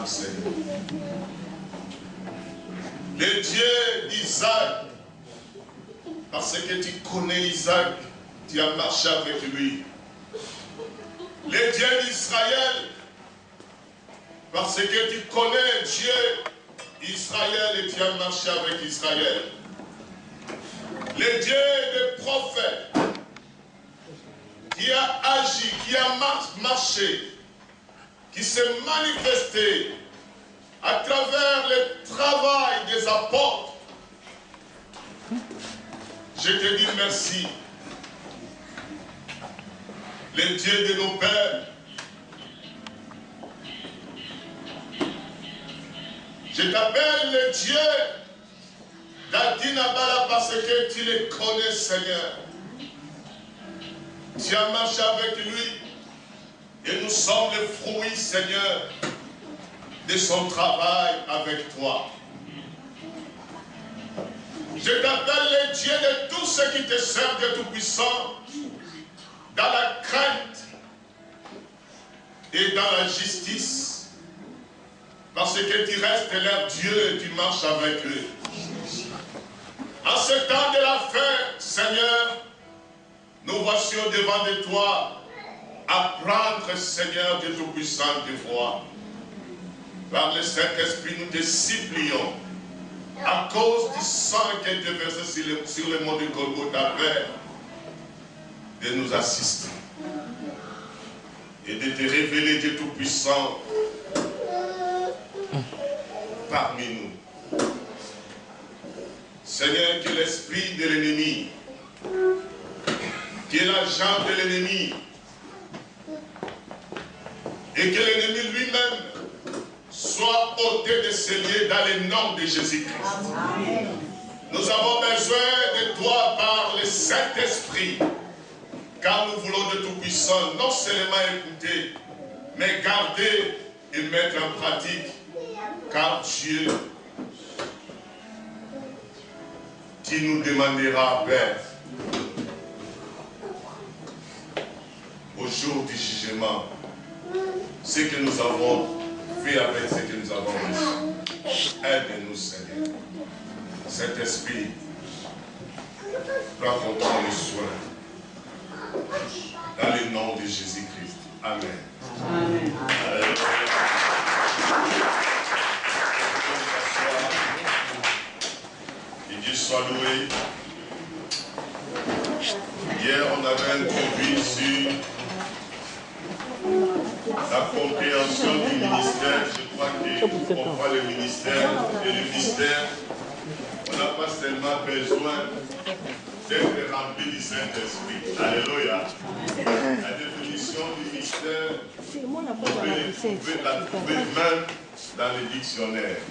Isaac, Seigneur. Le Dieu d'Isaac, parce que tu connais Isaac, tu as marché avec lui. Le Dieu d'Israël, parce que tu connais Dieu Israël et tu as marché avec Israël. Le Dieu des prophètes, qui a agi, qui a marché, qui s'est manifesté à travers le travail des apôtres. Je te dis merci. Le Dieu de nos pères, je t'appelle le Dieu d'Adinabala parce que tu le connais, Seigneur. Tu as marché avec lui et nous sommes les fruits, Seigneur, de son travail avec toi. Je t'appelle le Dieu de tous ceux qui te servent de Tout-Puissant dans la crainte et dans la justice, parce que tu restes leur Dieu et tu marches avec eux. En ce temps de la fin, Seigneur, nous voici au-devant de toi, apprendre, Seigneur, de Tout-Puissant de voix. Par le Saint-Esprit, nous te supplions, à cause du sang qui a été versé sur le mont de Golgotha, Père, de nous assister et de te révéler de Tout-Puissant parmi nous. Seigneur, que l'esprit de l'ennemi, qui est l'agent de l'ennemi, et que l'ennemi lui-même soit ôté de ses lieux dans le nom de Jésus-Christ. Nous avons besoin de toi par le Saint-Esprit, car nous voulons de Tout-Puissant non seulement écouter, mais garder et mettre en pratique, car Dieu, tu nous demanderas, Père, au jour du jugement, ce que nous avons fait avec ce que nous avons reçu. Aide-nous, Seigneur. Saint-Esprit, prends ton temps et soin. Dans le nom de Jésus-Christ. Amen. Amen. Que Dieu soit loué. Hier, on avait introduit sur la compréhension du ministère. Je crois qu'on voit le ministère et le mystère. On n'a pas seulement besoin d'être rempli du Saint-Esprit. Alléluia. La définition du mystère, vous pouvez la trouver même dans les dictionnaires.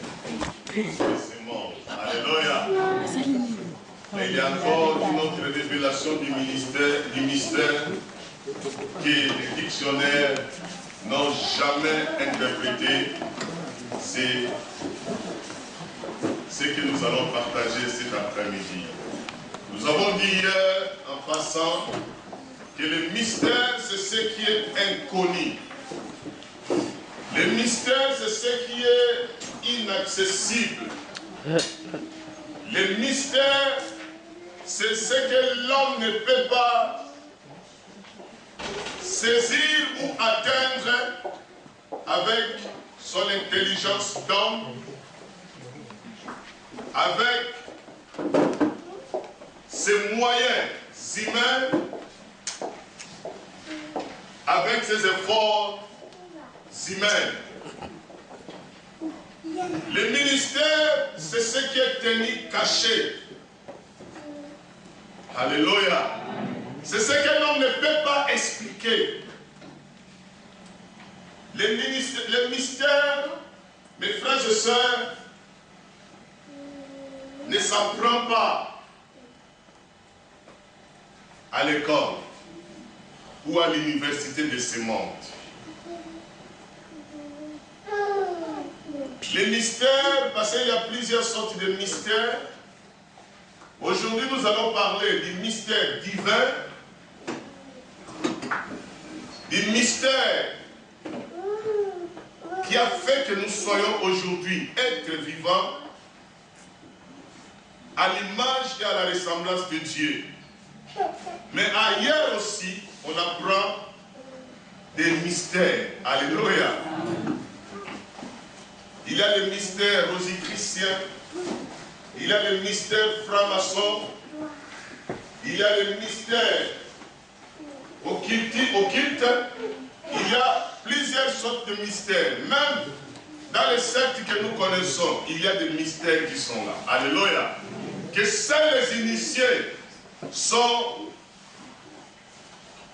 C'est mort. Alléluia. Mais il y a encore une autre révélation du mystère que les dictionnaires n'ont jamais interprété. C'est ce que nous allons partager cet après-midi. Nous avons dit hier, en passant, que le mystère, c'est ce qui est inconnu. Le mystère, c'est ce qui est inaccessible. Le mystère, c'est ce que l'homme ne peut pas saisir ou atteindre avec son intelligence d'homme, avec ses moyens humains, avec ses efforts humains. Le ministère, c'est ce qui est tenu caché. Alléluia. C'est ce que l'homme ne peut pas expliquer. Le mystère, mes frères et sœurs, ne s'apprend pas à l'école ou à l'université de ce monde. Les mystères, parce qu'il y a plusieurs sortes de mystères. Aujourd'hui, nous allons parler du mystère divin, du mystère qui a fait que nous soyons aujourd'hui êtres vivants à l'image et à la ressemblance de Dieu. Mais ailleurs aussi, on apprend des mystères. Alléluia. Il y a le mystère rosicrucien, il y a le mystère franc-maçon, il y a le mystère occulte, il y a plusieurs sortes de mystères. Même dans les sectes que nous connaissons, il y a des mystères qui sont là. Alléluia. Que seuls les initiés sont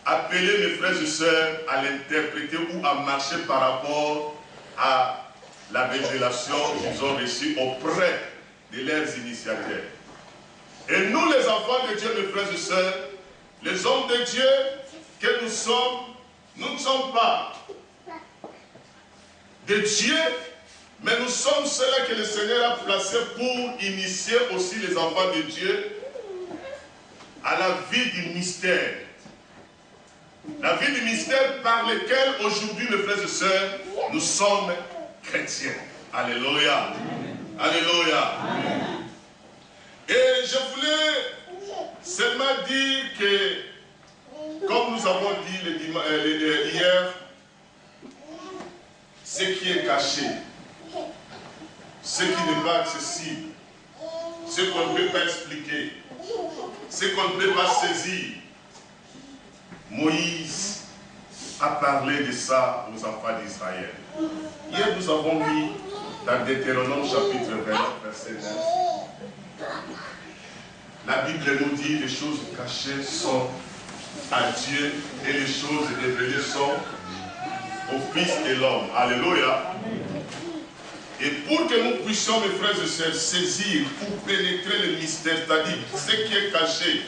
appelés, mes frères et sœurs, à l'interpréter ou à marcher par rapport à la révélation qu'ils ont reçue auprès de leurs initiateurs. Et nous, les enfants de Dieu, mes frères et sœurs, les hommes de Dieu que nous sommes, nous ne sommes pas de Dieu, mais nous sommes ceux-là que le Seigneur a placés pour initier aussi les enfants de Dieu à la vie du mystère. La vie du mystère par lequel aujourd'hui, mes frères et sœurs, nous sommes chrétiens. Alléluia. Alléluia. Et je voulais seulement dire que, comme nous avons dit hier, ce qui est caché, ce qui n'est pas accessible, ce qu'on ne peut pas expliquer, ce qu'on ne peut pas saisir, Moïse a parlé de ça aux enfants d'Israël. Hier, nous avons vu dans Deutéronome chapitre 20, verset 9. La Bible nous dit les choses cachées sont à Dieu et les choses révélées sont au Fils de l'homme. Alléluia. Et pour que nous puissions, mes frères et sœurs, saisir ou pénétrer le mystère, c'est-à-dire ce qui est caché,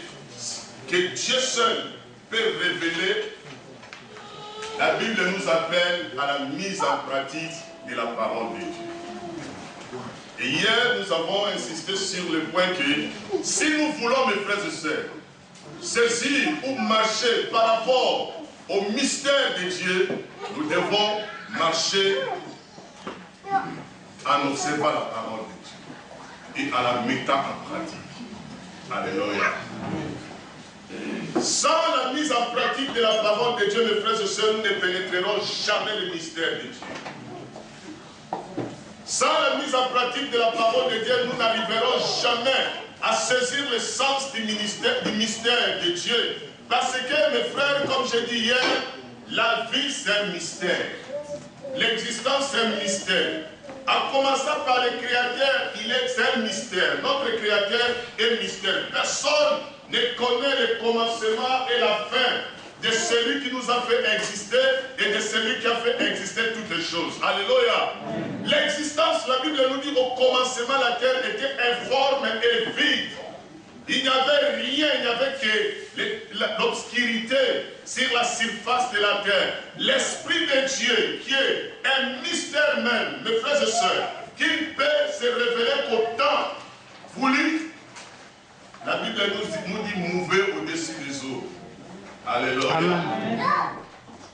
que Dieu seul peut révéler, la Bible nous appelle à la mise en pratique de la parole de Dieu. Et hier, nous avons insisté sur le point que si nous voulons, mes frères et sœurs, saisir ou marcher par rapport au mystère de Dieu, nous devons marcher en observant la parole de Dieu et en la mettant en pratique. Alléluia. Sans la mise en pratique de la parole de Dieu, mes frères et sœurs, nous ne pénétrerons jamais le mystère de Dieu. Sans la mise en pratique de la parole de Dieu, nous n'arriverons jamais à saisir le sens du mystère de Dieu. Parce que, mes frères, comme j'ai dit hier, la vie c'est un mystère. L'existence c'est un mystère. En commençant par le Créateur, c'est un mystère. Notre Créateur est mystère. Personne ne connaît le commencement et la fin de celui qui nous a fait exister et de celui qui a fait exister toutes les choses. Alléluia. L'existence, la Bible nous dit, au commencement, la terre était informe et vide. Il n'y avait rien, il n'y avait que l'obscurité sur la surface de la terre. L'Esprit de Dieu, qui est un mystère même, mes frères et sœurs, qui peut se révéler qu'au temps voulu, la Bible nous dit mouver au-dessus des eaux. Alléluia. Amen.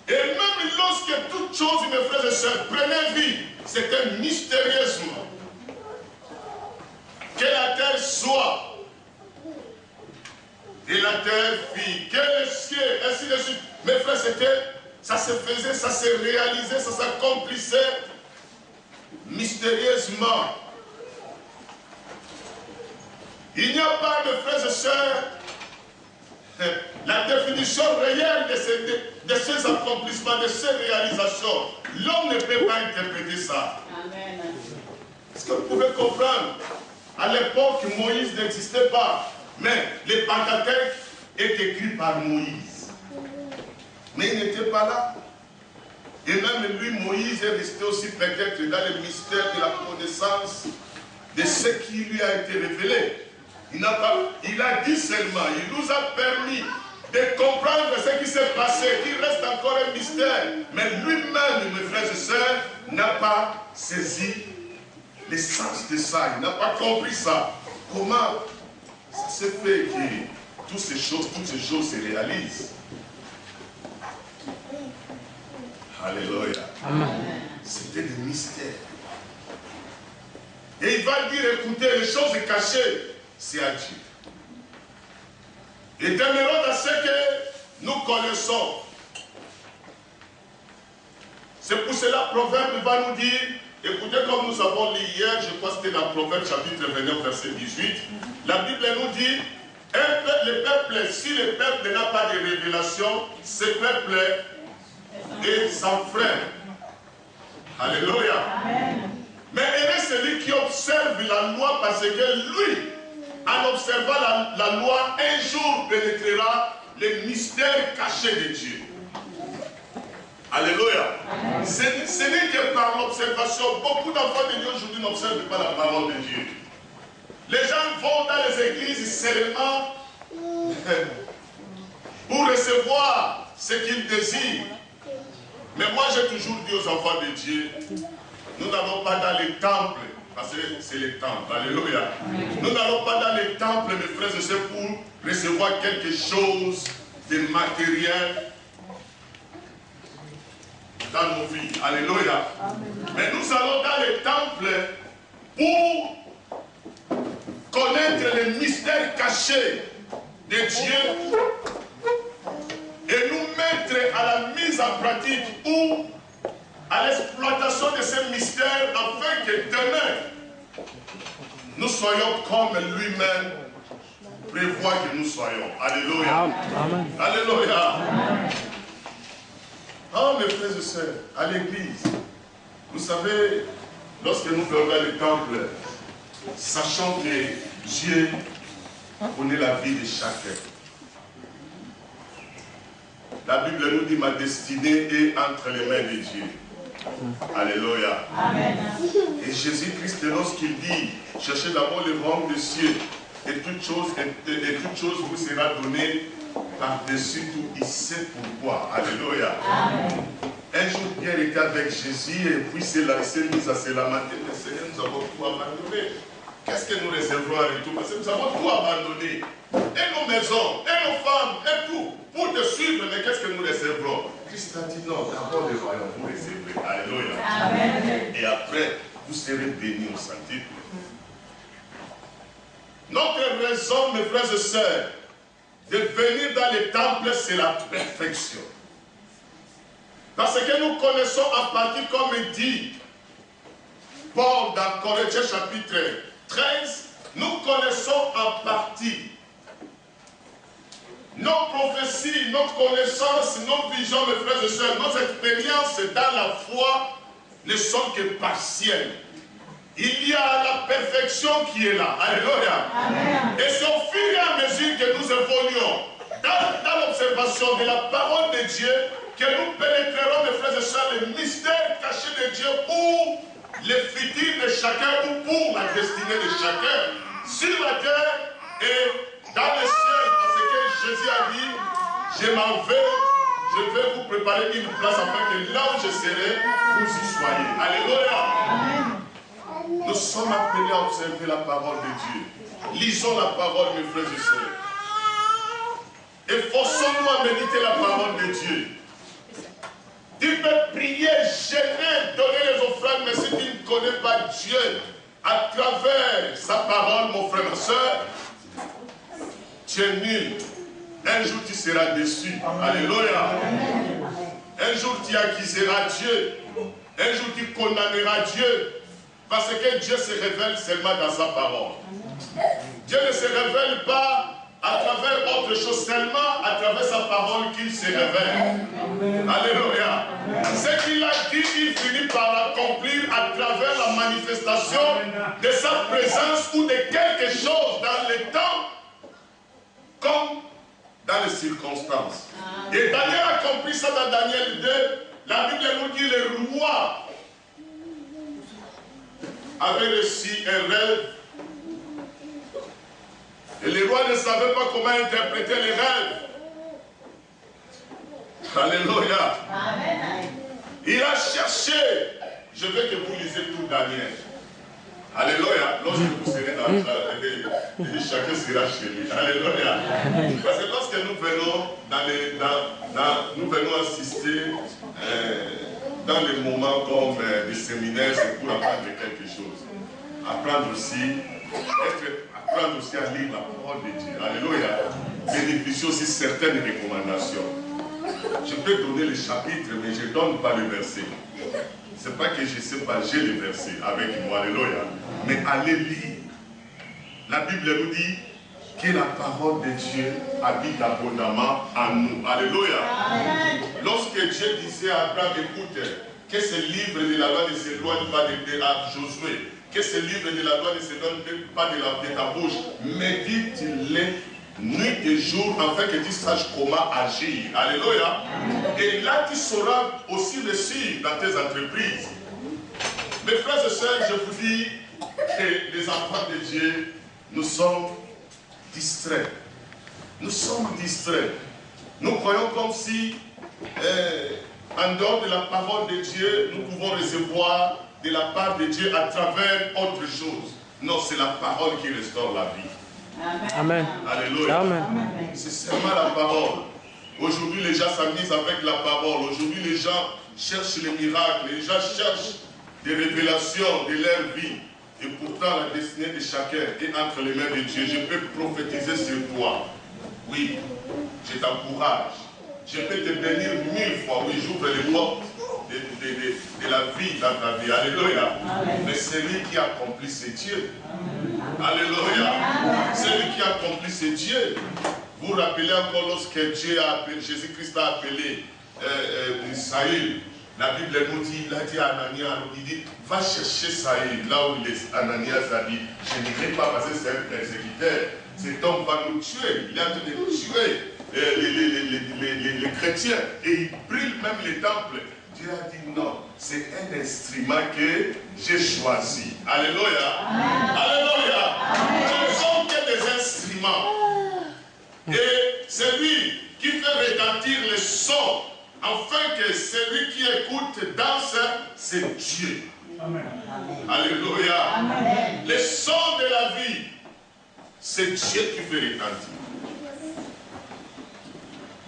Et même lorsque toutes choses, mes frères et sœurs, prenaient vie, c'était mystérieusement. Que la terre soit, et la terre fit, que les cieux, ainsi de suite. Mes frères, ça se faisait, ça se réalisait, ça s'accomplissait mystérieusement. Il n'y a pas, mes frères et sœurs, la définition réelle de ces accomplissements, de ces réalisations. L'homme ne peut pas interpréter ça. Amen. Est-ce que vous pouvez comprendre? À l'époque, Moïse n'existait pas. Mais le Pentateuque est écrit par Moïse. Mais il n'était pas là. Et même lui, Moïse, est resté aussi peut-être dans le mystère de la connaissance de ce qui lui a été révélé. Il a dit seulement, il nous a permis de comprendre ce qui s'est passé, qui reste encore un mystère. Mais lui-même, mes frères et sœurs, n'a pas saisi le sens de ça. Il n'a pas compris ça. Comment ça se fait que toutes ces choses se réalisent? Alléluia. Amen. C'était des mystères. Et il va dire, écoutez, les choses cachées, c'est à Dieu. Et demeurons dans ce que nous connaissons. C'est pour cela, Proverbe va nous dire, écoutez, comme nous avons lu hier, je crois que c'était dans Proverbe chapitre 29, verset 18, la Bible nous dit, le peuple, si le peuple n'a pas de révélation, ce peuple est sans frère. Alléluia. Amen. Mais heureux celui qui observe la loi, parce que lui, en observant la loi, un jour pénétrera les mystères cachés de Dieu. Alléluia. Ce n'est que par l'observation. Beaucoup d'enfants de Dieu aujourd'hui n'observent pas la parole de Dieu. Les gens vont dans les églises seulement pour recevoir ce qu'ils désirent. Mais moi j'ai toujours dit aux enfants de Dieu, nous n'allons pas dans les temples, parce que c'est les temples, alléluia. Nous n'allons pas dans les temples, mes frères et sœurs, pour recevoir quelque chose de matériel dans nos vies, alléluia. Mais nous allons dans les temples pour connaître les mystères cachés de Dieu et nous mettre à la mise en pratique ou à l'exploitation de ces mystères afin que demain nous soyons comme lui-même prévoit que nous soyons. Alléluia. Amen. Alléluia. Oh mes frères et sœurs, à l'église, vous savez, lorsque nous venons dans les temples, sachant que Dieu connaît la vie de chacun. La Bible nous dit, ma destinée est entre les mains de Dieu. Alléluia. Amen. Et Jésus-Christ, lorsqu'il dit, cherchez d'abord le royaume des cieux, et toute chose vous sera donnée par-dessus tout. Il sait pourquoi. Alléluia. Amen. Un jour, Pierre était avec Jésus, et puis s'est mis à se lamenter. Mais Seigneur, nous avons tout abandonné. Qu'est-ce que nous réservons à retour? Parce que nous avons tout abandonné. Et nos maisons, et nos femmes, et tout. Pour te suivre, mais qu'est-ce que nous réservons? Christ a dit non, d'abord le royaume, vous réservez. Alléluia. Amen. Et après, vous serez bénis au Saint-Esprit. Notre raison, mes frères et sœurs, de venir dans les temples, c'est la perfection. Parce que nous connaissons en partie, comme il dit Paul dans Corinthiens chapitre 13, nous connaissons en partie. Nos prophéties, nos connaissances, nos visions, mes frères et sœurs, nos expériences dans la foi ne sont que partielles. Il y a la perfection qui est là. Alléluia. Amen. Et c'est au fur et à mesure que nous évoluons dans l'observation de la parole de Dieu que nous pénétrerons, mes frères et sœurs, les mystères cachés de Dieu pour le futur de chacun ou pour la destinée de chacun sur la terre et dans le ciel. Parce que Jésus a dit, je m'en vais, je vais vous préparer une place afin que là où je serai, vous y soyez. Alléluia. Amen. Nous sommes appelés à observer la parole de Dieu. Lisons la parole, mes frères et sœurs. Efforçons-nous à méditer la parole de Dieu. Tu peux prier, jeûner, donner les offrandes, mais si tu ne connais pas Dieu à travers sa parole, mon frère, ma soeur, tu es nul. Un jour tu seras déçu. Alléluia. Un jour tu accuseras Dieu. Un jour tu condamneras Dieu. Parce que Dieu se révèle seulement dans sa parole. Dieu ne se révèle pas à travers autre chose, seulement à travers sa parole qu'il se révèle. Alléluia. Ce qu'il a dit, il finit par accomplir à travers la manifestation de sa présence ou de quelque chose dans le temps comme dans les circonstances. Et Daniel a compris ça dans Daniel 2. La Bible nous dit le roi avait reçu un rêve. Et le roi ne savait pas comment interpréter les rêves. Alléluia. Amen. Il a cherché. Je veux que vous lisez tout Daniel. Alléluia. Lorsque vous serez dans le chacun sera chez lui. Alléluia. Parce que lorsque nous venons nous venons assister dans les moments comme des séminaires, c'est pour apprendre quelque chose. Apprendre aussi, apprendre aussi à lire la parole de Dieu. Alléluia. Bénéficier aussi certaines recommandations. Je peux donner le chapitre, mais je ne donne pas le verset. Ce n'est pas que je ne sais pas, j'ai le verset avec moi. Alléluia. Mais allez lire. La Bible nous dit que la parole de Dieu habite abondamment en nous. Alléluia. Amen. Lorsque Dieu disait à Abraham, écoute, que ce livre de la loi ne s'éloigne pas de Josué, que ce livre de la loi ne s'éloigne pas de ta bouche, médite-les nuit et jour, afin que tu saches comment agir. Alléluia. Et là, tu sauras aussi réussir dans tes entreprises. Mes frères et sœurs, je vous dis que les enfants de Dieu, nous sommes distraits. Nous sommes distraits. Nous croyons comme si, en dehors de la parole de Dieu, nous pouvons recevoir de la part de Dieu à travers autre chose. Non, c'est la parole qui restaure la vie. Amen. Alléluia. Amen. C'est seulement la parole. Aujourd'hui, les gens s'amusent avec la parole. Aujourd'hui, les gens cherchent les miracles. Les gens cherchent des révélations de leur vie. Et pourtant, la destinée de chacun est entre les mains de Dieu. Je peux prophétiser sur toi. Oui, je t'encourage. Je peux te bénir 1000 fois. Oui, j'ouvre les portes de la vie dans ta vie. Alléluia. Amen. Mais celui qui accomplit, c'est Dieu. Alléluia. Celui qui accomplit, c'est Dieu. Vous vous rappelez encore lorsque Jésus-Christ a appelé Saül. La Bible nous dit, il a dit à Ananias, il dit, va chercher Saül, là où Ananias a dit, je n'irai pas parce que c'est un persécuteur. Cet homme va nous tuer. Il est en train de nous tuer les chrétiens. Et il brûle même les temples. Dieu a dit non, c'est un instrument que j'ai choisi. Alléluia. Amen. Alléluia. Ce ne sont que des instruments. Et c'est lui qui fait retentir le son, afin que celui qui écoute danse, c'est Dieu. Amen. Alléluia. Amen. Le son de la vie, c'est Dieu qui fait retentir.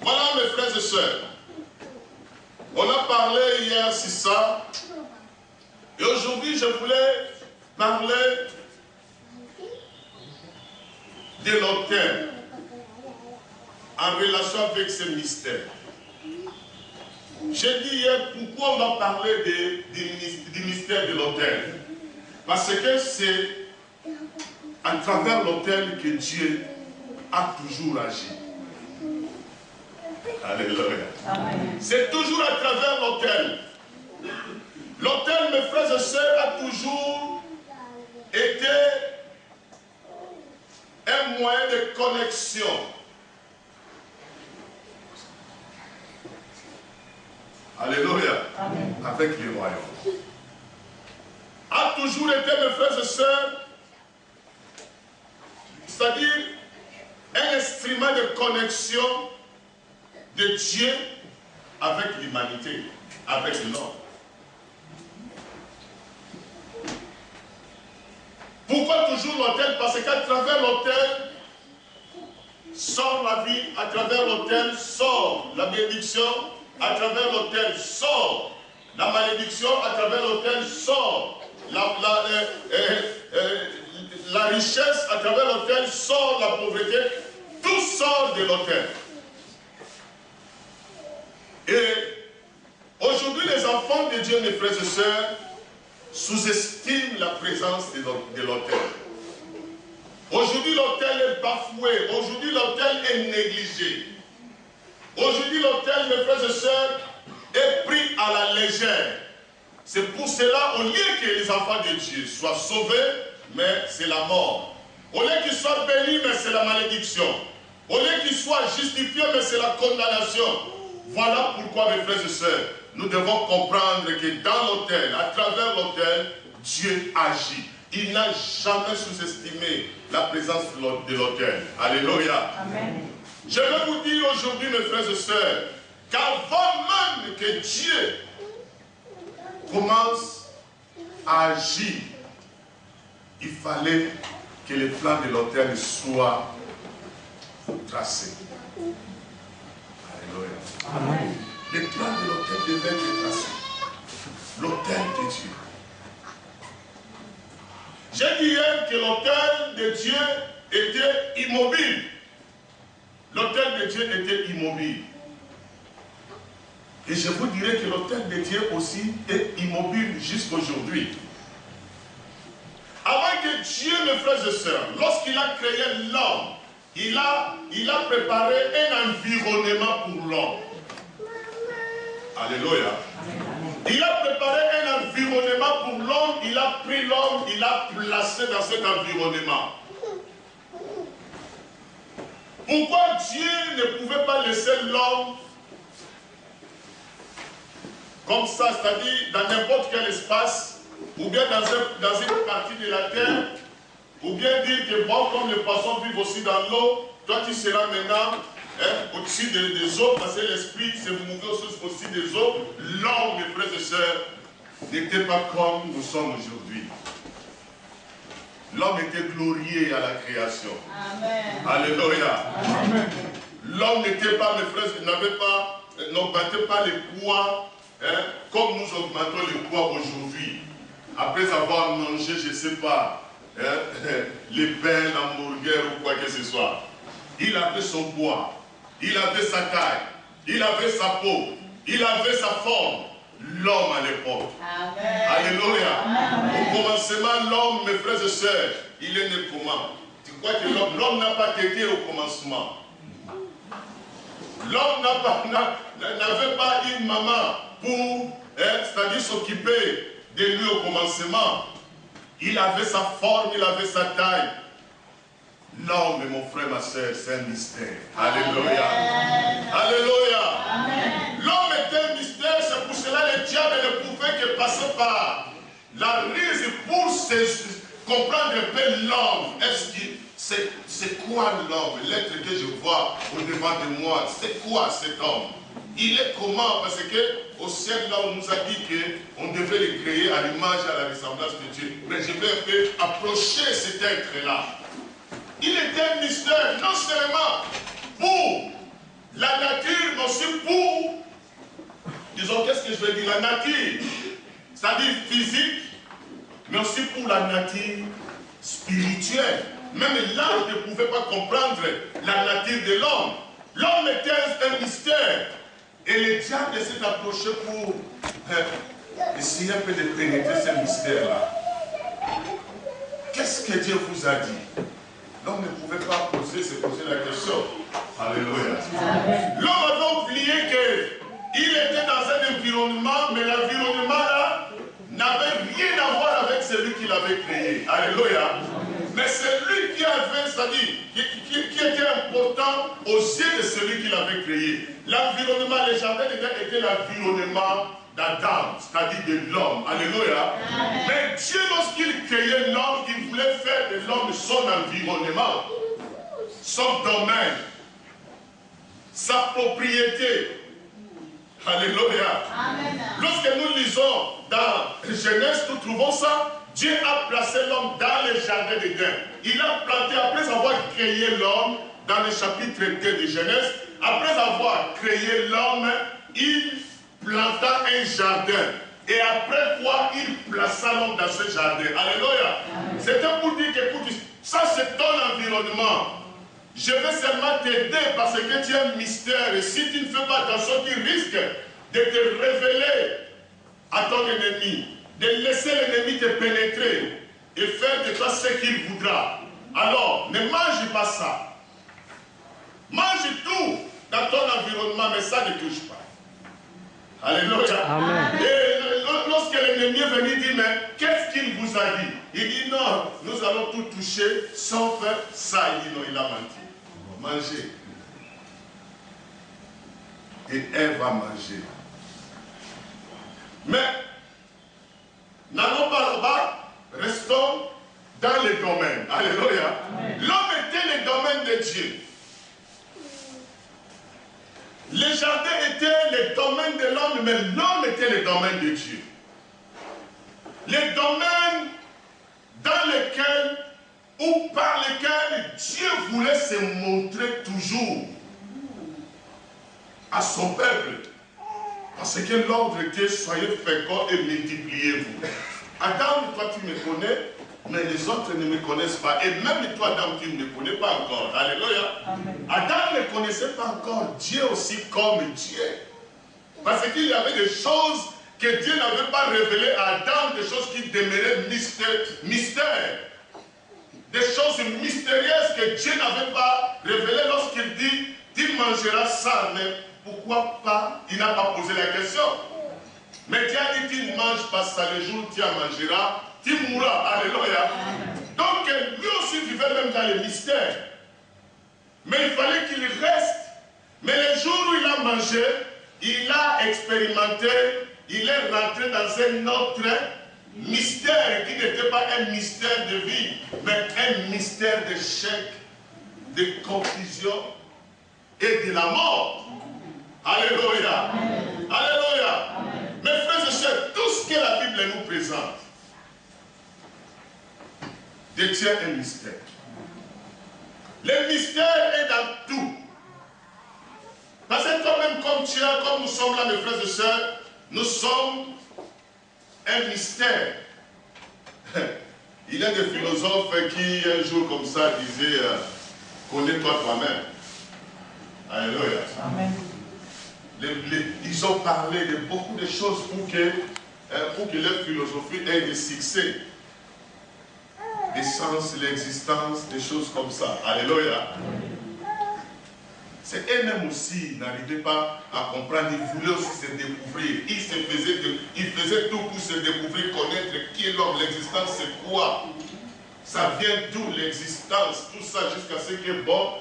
Voilà mes frères et sœurs. On a parlé hier sur ça. Et aujourd'hui, je voulais parler de l'autel en relation avec ce mystère. J'ai dit hier pourquoi on va parler du mystère de l'autel. Parce que c'est à travers l'autel que Dieu a toujours agi. Alléluia. C'est toujours à travers l'autel. L'autel, mes frères et sœurs, a toujours été un moyen de connexion. Alléluia. Amen. Avec les royaumes. A toujours été, mes frères et sœurs, c'est-à-dire un instrument de connexion de Dieu avec l'humanité, avec l'homme. Pourquoi toujours l'autel? Parce qu'à travers l'autel sort la vie, à travers l'autel sort la bénédiction, à travers l'autel sort la malédiction, à travers l'autel sort la richesse, à travers l'autel sort la pauvreté, tout sort de l'autel. Et aujourd'hui, les enfants de Dieu, mes frères et sœurs, sous-estiment la présence de l'autel. Aujourd'hui, l'autel est bafoué. Aujourd'hui, l'autel est négligé. Aujourd'hui, l'autel, mes frères et sœurs, est pris à la légère. C'est pour cela, au lieu que les enfants de Dieu soient sauvés, mais c'est la mort. Au lieu qu'ils soient bénis, mais c'est la malédiction. Au lieu qu'ils soient justifiés, mais c'est la condamnation. Voilà pourquoi, mes frères et sœurs, nous devons comprendre que dans l'autel, à travers l'autel, Dieu agit. Il n'a jamais sous-estimé la présence de l'autel. Alléluia. Amen. Je vais vous dire aujourd'hui, mes frères et sœurs, qu'avant même que Dieu commence à agir, il fallait que les plans de l'autel soient tracés. Alléluia. Amen. Les plans de l'autel devaient être tracés. l'autel de Dieu. J'ai dit hier que l'autel de Dieu était immobile. L'autel de Dieu était immobile. Et je vous dirais que l'autel de Dieu aussi est immobile jusqu'aujourd'hui. Avant que Dieu, mes frères et sœurs, lorsqu'il a créé l'homme, il a préparé un environnement pour l'homme. Alléluia. Il a préparé un environnement pour l'homme, il a pris l'homme, il l'a placé dans cet environnement. Pourquoi Dieu ne pouvait pas laisser l'homme comme ça, c'est-à-dire dans n'importe quel espace, ou bien dans une partie de la terre, ou bien dire que bon, comme les poissons vivent aussi dans l'eau, toi tu seras maintenant au-dessus des eaux, parce que l'esprit s'est mouvé aussi des eaux. L'homme, mes frères et sœurs, n'était pas comme nous sommes aujourd'hui. L'homme était glorieux à la création. Amen. Alléluia. L'homme n'était pas, mes frères, n'augmentait pas les poids comme nous augmentons les poids aujourd'hui. Après avoir mangé, je ne sais pas, les pains, l'hamburger ou quoi que ce soit. Il avait son poids, il avait sa taille, il avait sa peau, il avait sa forme. L'homme à l'époque. Alléluia. Au commencement, l'homme, mes frères et sœurs, il est né comment? Tu crois que l'homme n'a pas été au commencement? L'homme n'avait pas une maman pour, c'est-à-dire s'occuper de lui au commencement. Il avait sa forme, il avait sa taille. L'homme, mon frère, ma soeur, c'est un mystère. Alléluia. Alléluia. L'homme est un mystère, c'est pour cela que le diable ne pouvait que passer par la ruse pour comprendre un peu l'homme. Est-ce que c'est quoi l'homme? L'être que je vois au devant de moi, c'est quoi cet homme? Il est comment? Parce que au ciel, là, on nous a dit qu'on devait le créer à l'image et à la ressemblance de Dieu. Mais je vais un peu approcher cet être-là. Il était un mystère, non seulement pour la nature, mais aussi pour, disons, qu'est-ce que je veux dire, la nature, c'est-à-dire physique, mais aussi pour la nature spirituelle. Même l'âge ne pouvait pas comprendre la nature de l'homme. L'homme était un mystère. Et le diable s'est approché pour essayer un peu de pénétrer ce mystère-là. Qu'est-ce que Dieu vous a dit? L'homme ne pouvait pas se poser la question. Alléluia. L'homme avait oublié qu'il était dans un environnement, mais l'environnement là n'avait rien à voir avec celui qui l'avait créé. Alléluia. Mais c'est lui qui avait, c'est-à-dire, qui était important aux yeux de celui qui l'avait créé. L'environnement, le jardin était l'environnement d'Adam, c'est-à-dire de l'homme. Alléluia. Mais Dieu, lorsqu'il créait l'homme, il voulait faire de l'homme son environnement, son domaine, sa propriété. Alléluia. Lorsque nous lisons dans Genèse, nous trouvons ça. Dieu a placé l'homme dans le jardin d'Éden. Il a planté, après avoir créé l'homme, dans le chapitre 2 de Genèse, après avoir créé l'homme, il planta un jardin. Et après quoi, il plaça l'homme dans ce jardin. Alléluia. C'était pour dire que, écoute, ça c'est ton environnement. Je vais seulement t'aider parce que tu es un mystère. Et si tu ne fais pas attention, tu risques de te révéler à ton ennemi. De laisser l'ennemi te pénétrer et faire de toi ce qu'il voudra. Alors, ne mange pas ça. Mange tout dans ton environnement, mais ça ne touche pas. Alléluia. Amen. Et lorsque l'ennemi est venu dire, mais qu'est-ce qu'il vous a dit? Il dit, non, nous allons tout toucher, sauf ça. Il dit, non, il a menti. Mangez. Et elle va manger. Mais, n'allons pas là-bas, restons dans le domaine. Alléluia. L'homme était le domaine de Dieu. Le jardin était le domaine de l'homme, mais l'homme était le domaine de Dieu. Le domaine dans lequel, ou par lequel Dieu voulait se montrer toujours à son peuple. Parce que l'ordre était soyez féconds et multipliez-vous. Adam, toi tu me connais, mais les autres ne me connaissent pas. Et même toi, Adam, tu ne me connais pas encore. Alléluia. Amen. Adam ne connaissait pas encore Dieu aussi comme Dieu. Parce qu'il y avait des choses que Dieu n'avait pas révélées à Adam, des choses qui demeuraient mystères. Des choses mystérieuses que Dieu n'avait pas révélées lorsqu'il dit, tu mangeras ça, mais pourquoi pas? Il n'a pas posé la question. Mais Dieu a dit, tu ne manges pas ça, le jour où tu en mangeras, tu mourras. Alléluia. Donc lui aussi vivait même dans les mystères. Mais il fallait qu'il reste. Mais le jour où il a mangé, il a expérimenté, il est rentré dans un autre mystère qui n'était pas un mystère de vie, mais un mystère d'échec, de confusion et de la mort. Alléluia. Alléluia. Mes frères et sœurs, tout ce que la Bible nous présente détient un mystère. Le mystère est dans tout. Parce que toi-même, comme tu es, comme nous sommes là, mes frères et sœurs, nous sommes un mystère. Il y a des philosophes qui, un jour comme ça, disaient connais-toi toi-même. Alléluia. Amen. Ils ont parlé de beaucoup de choses pour que leur philosophie ait des succès. Des sens, l'existence, des choses comme ça. Alléluia. C'est eux-mêmes aussi n'arrivaient pas à comprendre. Ils voulaient aussi se découvrir. Ils faisaient tout pour se découvrir, connaître qui est l'homme, l'existence c'est quoi. Ça vient d'où l'existence, tout ça jusqu'à ce que bon,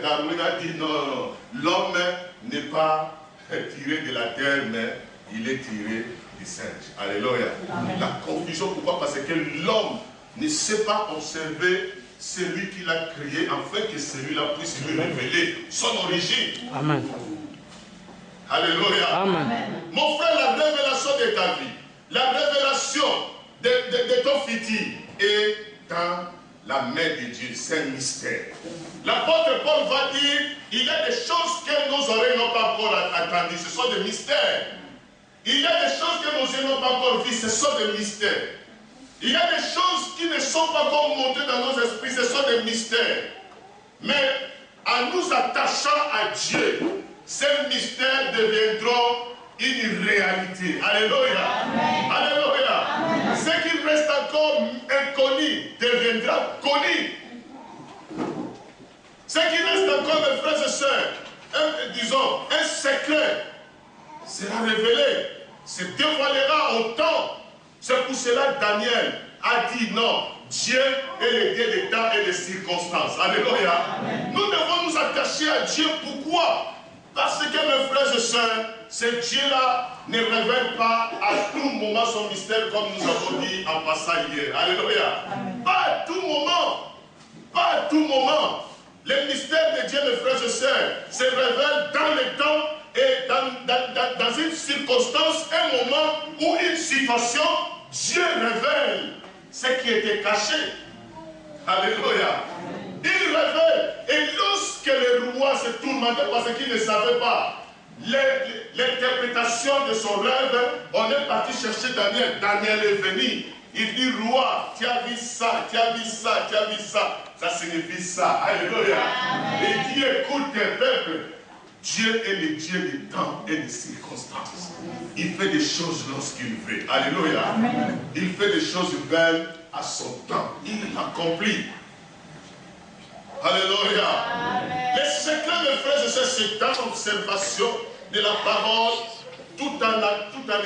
Darwin a dit non, l'homme n'est pas tiré de la terre, mais il est tiré du singe. Alléluia. Amen. La confusion, pourquoi? Parce que l'homme ne sait pas observer celui qui l'a créé, afin que celui-là puisse lui révéler son origine. Amen. Alléluia. Amen. Mon frère, la révélation de ta vie, la révélation de ton futur est dans la main de Dieu. C'est un mystère. L'apôtre Paul va dire, il y a des choses que nos oreilles n'ont pas encore attendues, ce sont des mystères. Il y a des choses que nos yeux n'ont pas encore vues, ce sont des mystères. Il y a des choses qui ne sont pas encore montées dans nos esprits, ce sont des mystères. Mais en nous attachant à Dieu, ces mystères deviendront une réalité. Alléluia. Amen. Alléluia. Amen. Ce qui reste encore inconnu deviendra connu. Ce qui reste encore, mes frères et sœurs, disons, un secret sera révélé, se dévoilera au temps. C'est pour cela que Daniel a dit non, Dieu est le Dieu des temps et des circonstances. Alléluia. Amen. Nous devons nous attacher à Dieu. Pourquoi? Parce que mes frères et sœurs, ce Dieu-là ne révèle pas à tout moment son mystère comme nous avons dit en passant hier. Alléluia. Amen. Pas à tout moment. Pas à tout moment. Le mystère de Dieu, mes frères et sœurs, se révèle dans le temps et dans une circonstance, un moment ou une situation, Dieu révèle ce qui était caché. Alléluia. Il révèle. Et lorsque le roi se tourmentait parce qu'il ne savait pas l'interprétation de son rêve, on est parti chercher Daniel. Daniel est venu. Il dit, roi, tu as vu ça, tu as vu ça, tu as vu ça. Ça signifie ça. Alléluia. Il dit, écoute, peuple, Dieu est le Dieu des temps et des circonstances. Il fait des choses lorsqu'il veut. Alléluia. Amen. Il fait des choses belles à son temps. Il accomplit. Alléluia. Amen. Le secret, mes frères et sœurs, c'est dans l'observation de la parole, tout en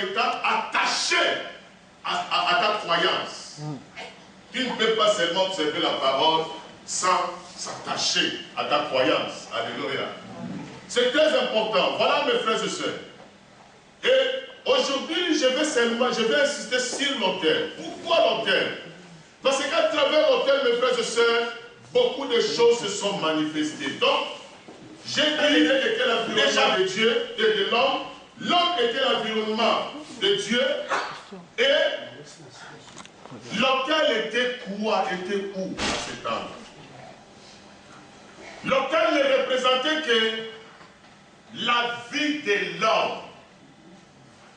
étant attaché à ta croyance. Tu ne peux pas seulement observer la parole sans s'attacher à ta croyance. Alléluia. C'est très important. Voilà mes frères et sœurs. Et aujourd'hui, je vais insister sur l'autel. Pourquoi l'autel? Parce qu'à travers l'autel, mes frères et sœurs, beaucoup de choses se sont manifestées. Donc, j'ai dit l'idée était l'environnement de Dieu et de l'homme. L'homme était l'environnement de Dieu. Et l'autel était quoi? Était où à cet temps? L'autel ne représentait que la vie de l'homme.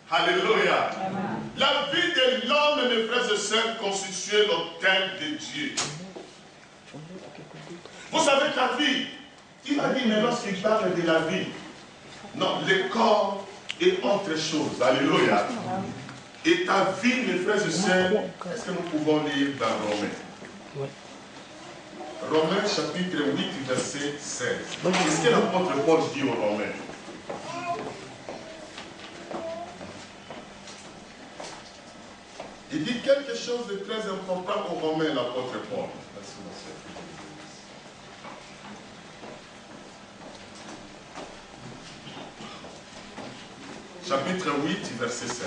Alléluia. La vie de l'homme, mes frères et sœurs, constitue l'autel de Dieu. Vous savez ta vie, il a dit, mais lorsqu'il parle de la vie, non, le corps est autre chose. Alléluia. Et ta vie, mes frères et sœurs, est-ce que nous pouvons lire dans Romains? Romains chapitre 8, verset 16. Qu'est-ce que l'apôtre Paul dit aux Romains? Il dit quelque chose de très important aux Romains, l'apôtre Paul. Chapitre 8, verset 16.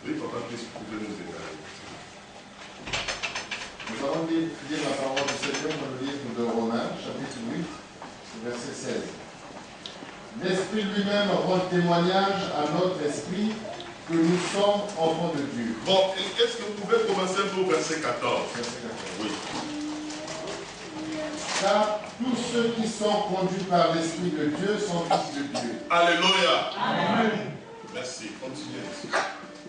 Oui, papa, qu'est-ce que vous pouvez nous égaler? Nous allons lire la parole du Seigneur dans le livre de Romains, chapitre 8, verset 16. L'Esprit lui-même rend témoignage à notre esprit que nous sommes enfants de Dieu. Bon, est-ce que vous pouvez commencer pour verset 14? Verset 14. Oui. Car tous ceux qui sont conduits par l'Esprit de Dieu sont fils de Dieu. Alléluia. Amen. Merci. Continuez.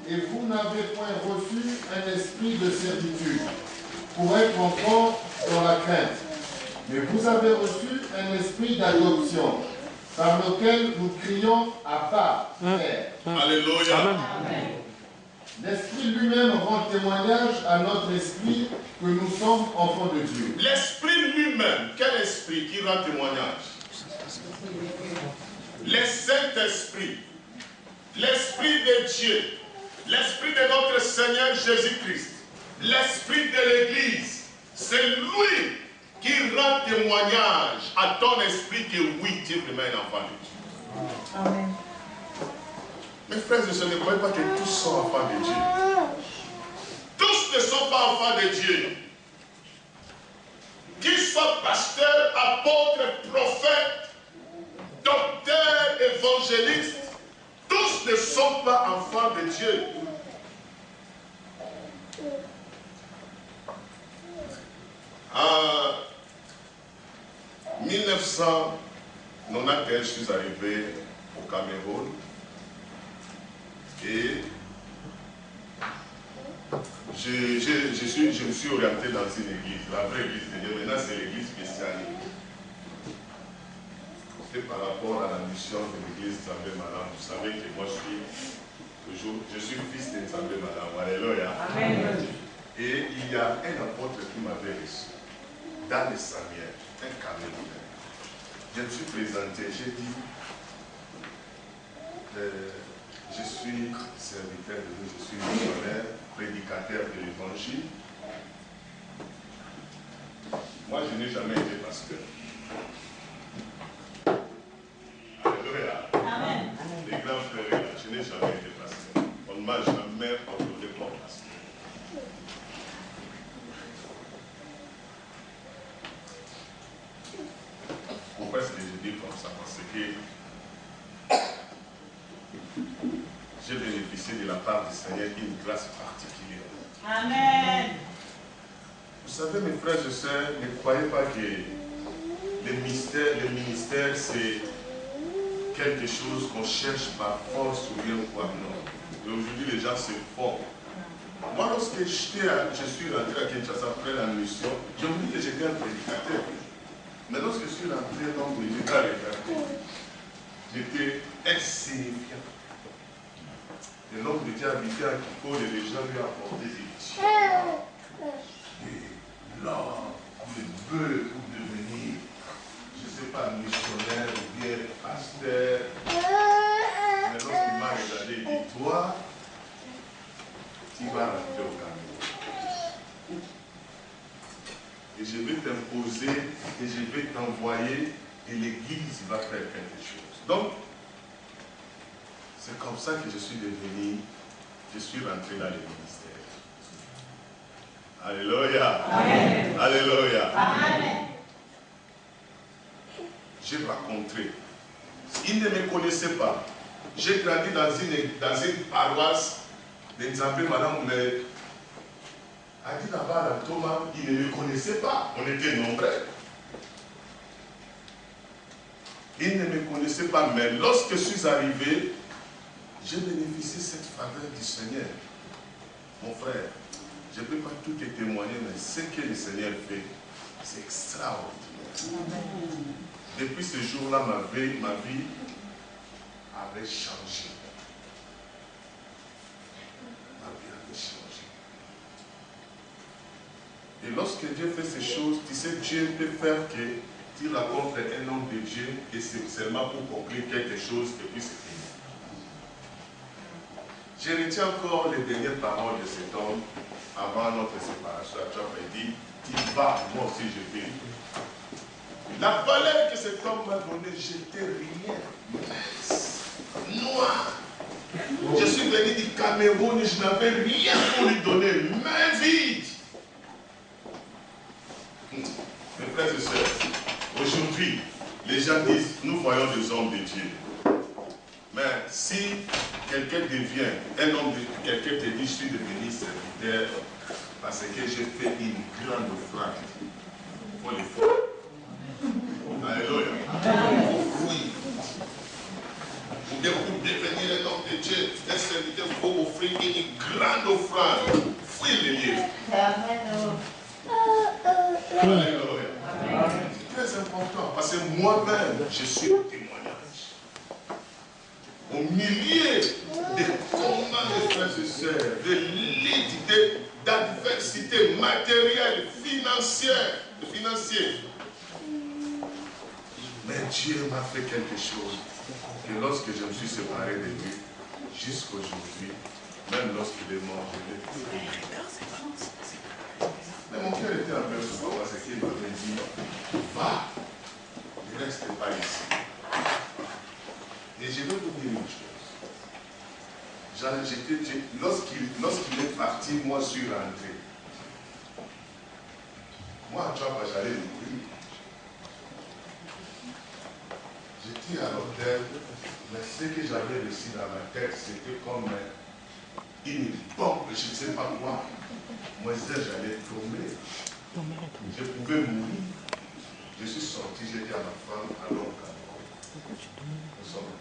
Et vous n'avez point reçu un esprit de servitude pour être encore dans la crainte, mais vous avez reçu un esprit d'adoption par lequel nous crions Abba, Père. Alléluia. Amen. L'Esprit lui-même rend témoignage à notre esprit que nous sommes enfants de Dieu. L'Esprit lui-même, quel esprit qui rend témoignage? Le Saint-Esprit, l'Esprit de Dieu, l'Esprit de notre Seigneur Jésus-Christ, l'Esprit de l'Église, c'est lui qui rend témoignage à ton esprit que oui, tu es vraiment un enfant de Dieu. Amen. Mes frères et sœurs, ne croyez pas que tous sont enfants de Dieu. Tous ne sont pas enfants de Dieu. Qu'ils soient pasteurs, apôtres, prophètes, docteurs, évangélistes, tous ne sont pas enfants de Dieu. En 1991, je suis arrivé au Cameroun et je me suis orienté dans une église, la vraie église de Dieu. Maintenant, c'est l'église spéciale. C'est par rapport à la mission de l'église Nzambé Malam. Vous savez que moi, je suis fils de Nzambé Malam. Alléluia. Amen. Et il y a un apôtre qui m'avait reçu dans les Samuel, un Camerounais. Je me suis présenté, j'ai dit, je suis serviteur de Dieu, je suis missionnaire, prédicateur de l'évangile. Moi, je n'ai jamais été pasteur. Alléluia. Amen. Les grands frères, je n'ai jamais été pasteur. On ne m'a jamais ordonné comme pasteur. Pourquoi est-ce que je dis comme ça? Parce que j'ai bénéficié de la part du Seigneur d'une grâce particulière. Amen. Vous savez, mes frères et sœurs, ne croyez pas que le ministère, c'est quelque chose qu'on cherche par force ou bien quoi. Non. Aujourd'hui, les gens se font. Moi, lorsque je suis rentré à Kinshasa après la mission, je me dis que j'étais un prédicateur. Mais lorsque je suis rentré dans le milieu, j'étais insignifiant. Et l'homme de Dieu habitait à Kiko et les gens lui apportaient des tiens. Et là, il veut pour devenir, je ne sais pas, missionnaire ou bien pasteur. Mais lorsqu'il m'a regardé, il dit, toi, tu vas rentrer au Cameroun. Et je vais t'imposer, et je vais t'envoyer, et l'Église va faire quelque chose. Donc, c'est comme ça que je suis devenu, je suis rentré dans le ministère. Alléluia. Amen. Alléluia. Amen. J'ai rencontré. Ils ne me connaissaient pas. J'ai grandi dans une paroisse de Nzambé, madame, mais a dit là-bas à Thomas, ils ne me connaissaient pas. On était nombreux. Ils ne me connaissaient pas, mais lorsque je suis arrivé, j'ai bénéficié de cette faveur du Seigneur. Mon frère, je ne peux pas tout te témoigner, mais ce que le Seigneur fait, c'est extraordinaire. Depuis ce jour-là, ma vie avait changé. Ma vie avait changé. Et lorsque Dieu fait ces choses, tu sais, Dieu peut faire que tu rencontres un homme de Dieu et c'est seulement pour conclure quelque chose et puis c'est fini. Je retiens encore les dernières paroles de cet homme avant notre séparation. Tu as dit, il va, moi aussi je vais. La valeur que cet homme m'a donnée, j'étais rien, mince, noir. Je suis venu du Cameroun et je n'avais rien pour lui donner, main vide. Mes frères et sœurs, aujourd'hui, les gens disent, nous voyons des hommes de Dieu. Mais si quelqu'un devient un homme de Dieu, quelqu'un te dit, je suis devenu serviteur parce que j'ai fait une grande offrande. Il faut le faire. Alléluia. Oui. Pour devenir un homme de Dieu, un serviteur, il faut offrir une grande offrande. Fouille les livres. Alléluia. C'est très important parce que moi-même, je suis un témoignage. Au milieu de combats de frères et sœurs, de luttes, d'adversité matérielle, financière, mais Dieu m'a fait quelque chose que lorsque je me suis séparé de lui, jusqu'aujourd'hui, même lorsqu'il est mort, je l'ai fait. Mais mon cœur était un peu souvent parce qu'il m'avait dit, va, ne reste pas ici. Et je vais vous dire une chose. Lorsqu'il est parti, moi je suis rentré. Moi, tu vois, j'allais mourir. J'étais à l'hôtel, mais ce que j'avais reçu dans ma tête, c'était comme une bombe, je ne sais pas quoi. Moi, j'allais tomber. Je pouvais mourir. Je suis sorti, j'ai dit à ma femme, allons au Cameroun. Nous sommes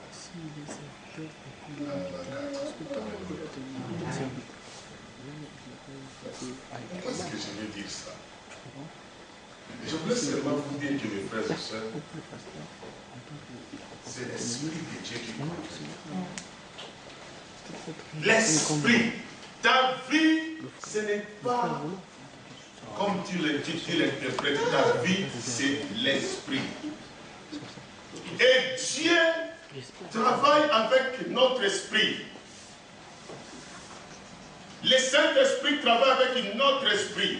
pourquoi est-ce que je veux dire ça? Je voulais seulement vous dire que mes frères et sœurs, c'est l'Esprit de Dieu qui compte. L'Esprit, ta vie, ce n'est pas comme tu l'interprètes, ta vie, c'est l'Esprit. Et Dieu travaille avec notre esprit. Le Saint-Esprit travaille avec notre esprit.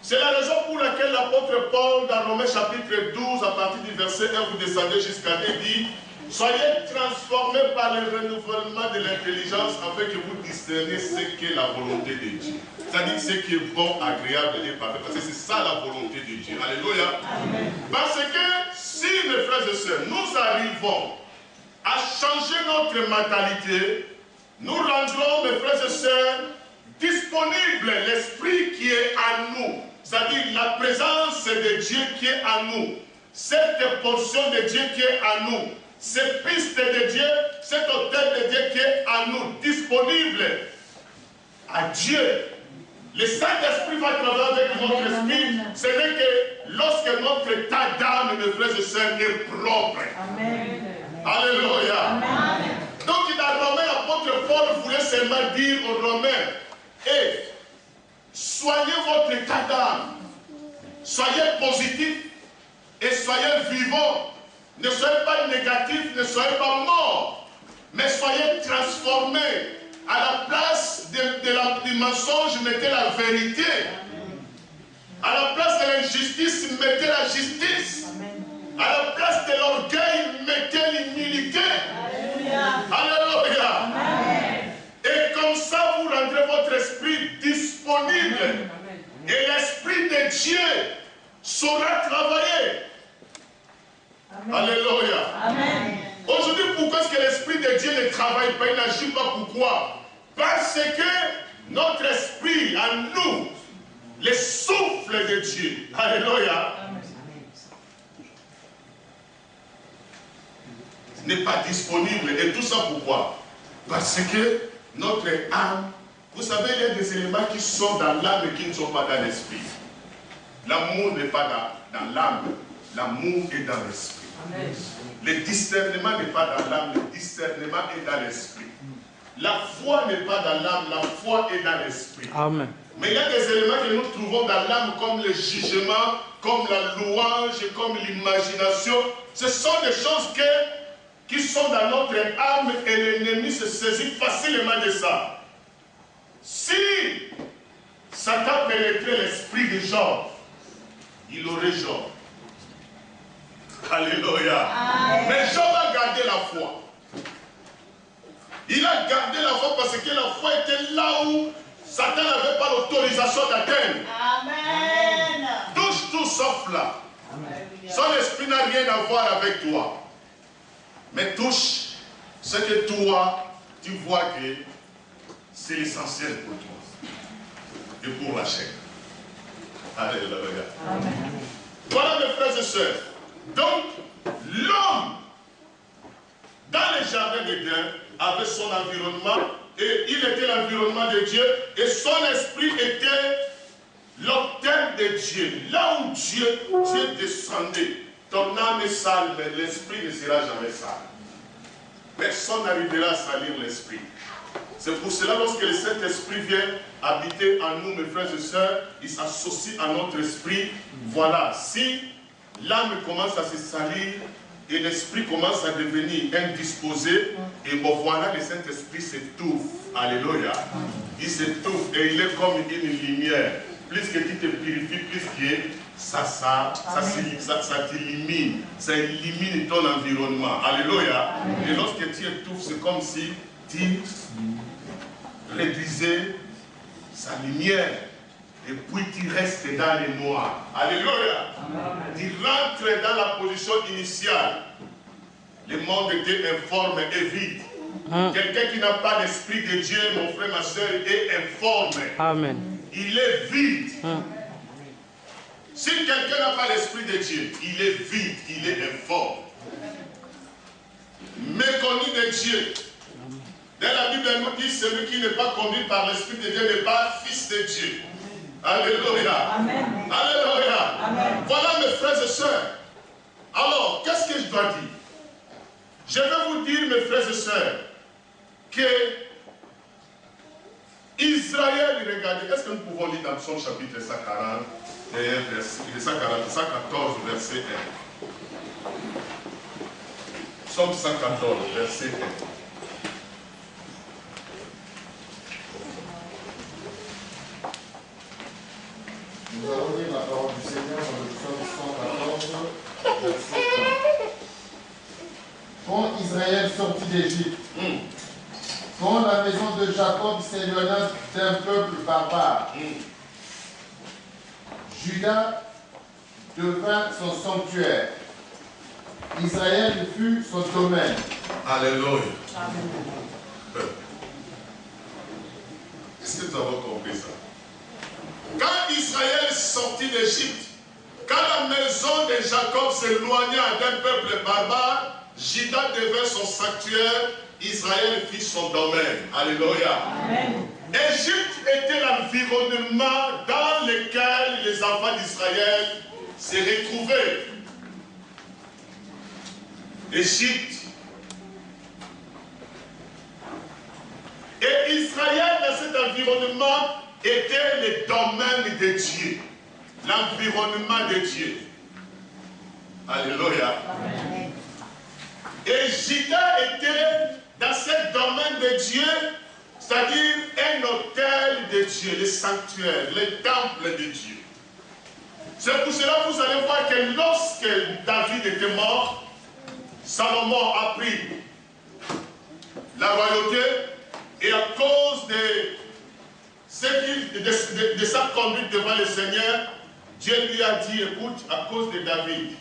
C'est la raison pour laquelle l'apôtre Paul, dans Romains chapitre 12, à partir du verset 1, vous descendez jusqu'à 2, dit, soyez transformés par le renouvellement de l'intelligence afin que vous discerniez ce qu'est la volonté de Dieu. C'est-à-dire ce qui est bon, agréable et parfait. Parce que c'est ça la volonté de Dieu. Alléluia. Amen. Parce que si, mes frères et sœurs, nous arrivons à changer notre mentalité, nous rendrons, mes frères et sœurs, disponible l'esprit qui est en nous. C'est-à-dire la présence de Dieu qui est en nous. Cette portion de Dieu qui est en nous. Cette piste de Dieu, cet hôtel de Dieu qui est en nous, disponible à Dieu. Le Saint-Esprit va travailler avec notre esprit. Ce n'est que lorsque notre état d'âme, mes frères et sœurs, est propre. Amen. Alléluia. Amen. Donc, dans Romains, l'apôtre Paul voulait seulement dire aux Romains, hey, soyez votre état d'âme. Soyez positif et soyez vivant. Ne soyez pas négatif, ne soyez pas mort, mais soyez transformés. À la place du mensonge, mettez la vérité. À la place de l'injustice, mettez la justice. À la place de l'orgueil, mettez l'humilité. Alléluia. Et comme ça, vous rendrez votre esprit disponible. Et l'esprit de Dieu saura travailler. Alléluia. Amen. Aujourd'hui, pourquoi est-ce que l'Esprit de Dieu ne travaille pas, il n'agit pas? Pourquoi? Parce que notre esprit, en nous, le souffle de Dieu. Alléluia. n'est pas disponible. Et tout ça pourquoi? Parce que notre âme, vous savez, il y a des éléments qui sont dans l'âme et qui ne sont pas dans l'esprit. L'amour n'est pas dans l'âme, l'amour est dans l'esprit. Le discernement n'est pas dans l'âme, le discernement est dans l'esprit. La foi n'est pas dans l'âme, la foi est dans l'esprit. Amen. Mais il y a des éléments que nous trouvons dans l'âme comme le jugement, comme la louange, comme l'imagination. Ce sont des choses qui sont dans notre âme et l'ennemi se saisit facilement de ça. Si Satan pénétrait l'esprit de Job, il aurait Job. Alléluia. Mais Job a gardé la foi. Il a gardé la foi parce que la foi était là où Satan n'avait pas l'autorisation d'atteindre. Amen. Touche tout sauf là. Son esprit n'a rien à voir avec toi. Mais touche ce que toi, tu vois que c'est l'essentiel pour toi. Et pour la chair. Alléluia. Voilà mes frères et sœurs. Donc, l'homme, dans le jardin d'Éden, avait son environnement, et il était l'environnement de Dieu, et son esprit était l'autel de Dieu. Là où Dieu descendait, ton âme est sale, mais l'esprit ne sera jamais sale. Personne n'arrivera à salir l'esprit. C'est pour cela, lorsque le Saint-Esprit vient habiter en nous, mes frères et sœurs, il s'associe à notre esprit. Voilà, si l'âme commence à se salir et l'esprit commence à devenir indisposé, et bon, voilà, le Saint-Esprit s'étouffe. Alléluia. Il s'étouffe et il est comme une lumière. Plus que tu te purifies, plus que ça t'élimine. Ça élimine ton environnement. Alléluia. Et lorsque tu étouffes, c'est comme si tu réduisais sa lumière. Et puis tu restes dans les noirs. Alléluia. Tu rentres dans la position initiale. Le monde était informe et vide. Quelqu'un qui n'a pas l'esprit de Dieu, mon frère, ma soeur, est informe. Amen. Il est vide. Si quelqu'un n'a pas l'esprit de Dieu, il est vide, il est informe. Méconnu de Dieu. Dans la Bible, elle nous dit, celui qui n'est pas conduit par l'esprit de Dieu n'est pas fils de Dieu. Alléluia. Amen. Alléluia. Amen. Voilà mes frères et sœurs. Alors, qu'est-ce que je dois dire? Je vais vous dire, mes frères et sœurs, que Israël, regardez, est-ce que nous pouvons lire dans Psaume chapitre 140, 114, verset 1. Psaume 114, verset 1. Nous allons lire la parole du Seigneur dans le psaume 114, verset 1. Quand Israël sortit d'Égypte, quand la maison de Jacob s'éloigna d'un peuple barbare, Juda devint son sanctuaire. Israël fut son domaine. Alléluia. Est-ce que nous avons compris ça? Quand Israël sortit d'Égypte, quand la maison de Jacob s'éloigna d'un peuple barbare, Juda devint son sanctuaire, Israël fit son domaine. Alléluia. Amen. Égypte était l'environnement dans lequel les enfants d'Israël se retrouvaient. Égypte. Et Israël, dans cet environnement, était le domaine de Dieu. L'environnement de Dieu. Alléluia. Amen. Et Juda était dans ce domaine de Dieu, c'est-à-dire un autel de Dieu, le sanctuaire, le temple de Dieu. C'est pour cela que vous allez voir que lorsque David était mort, Salomon a pris la royauté et à cause de sa conduite devant le Seigneur, Dieu lui a dit, écoute, à cause de David,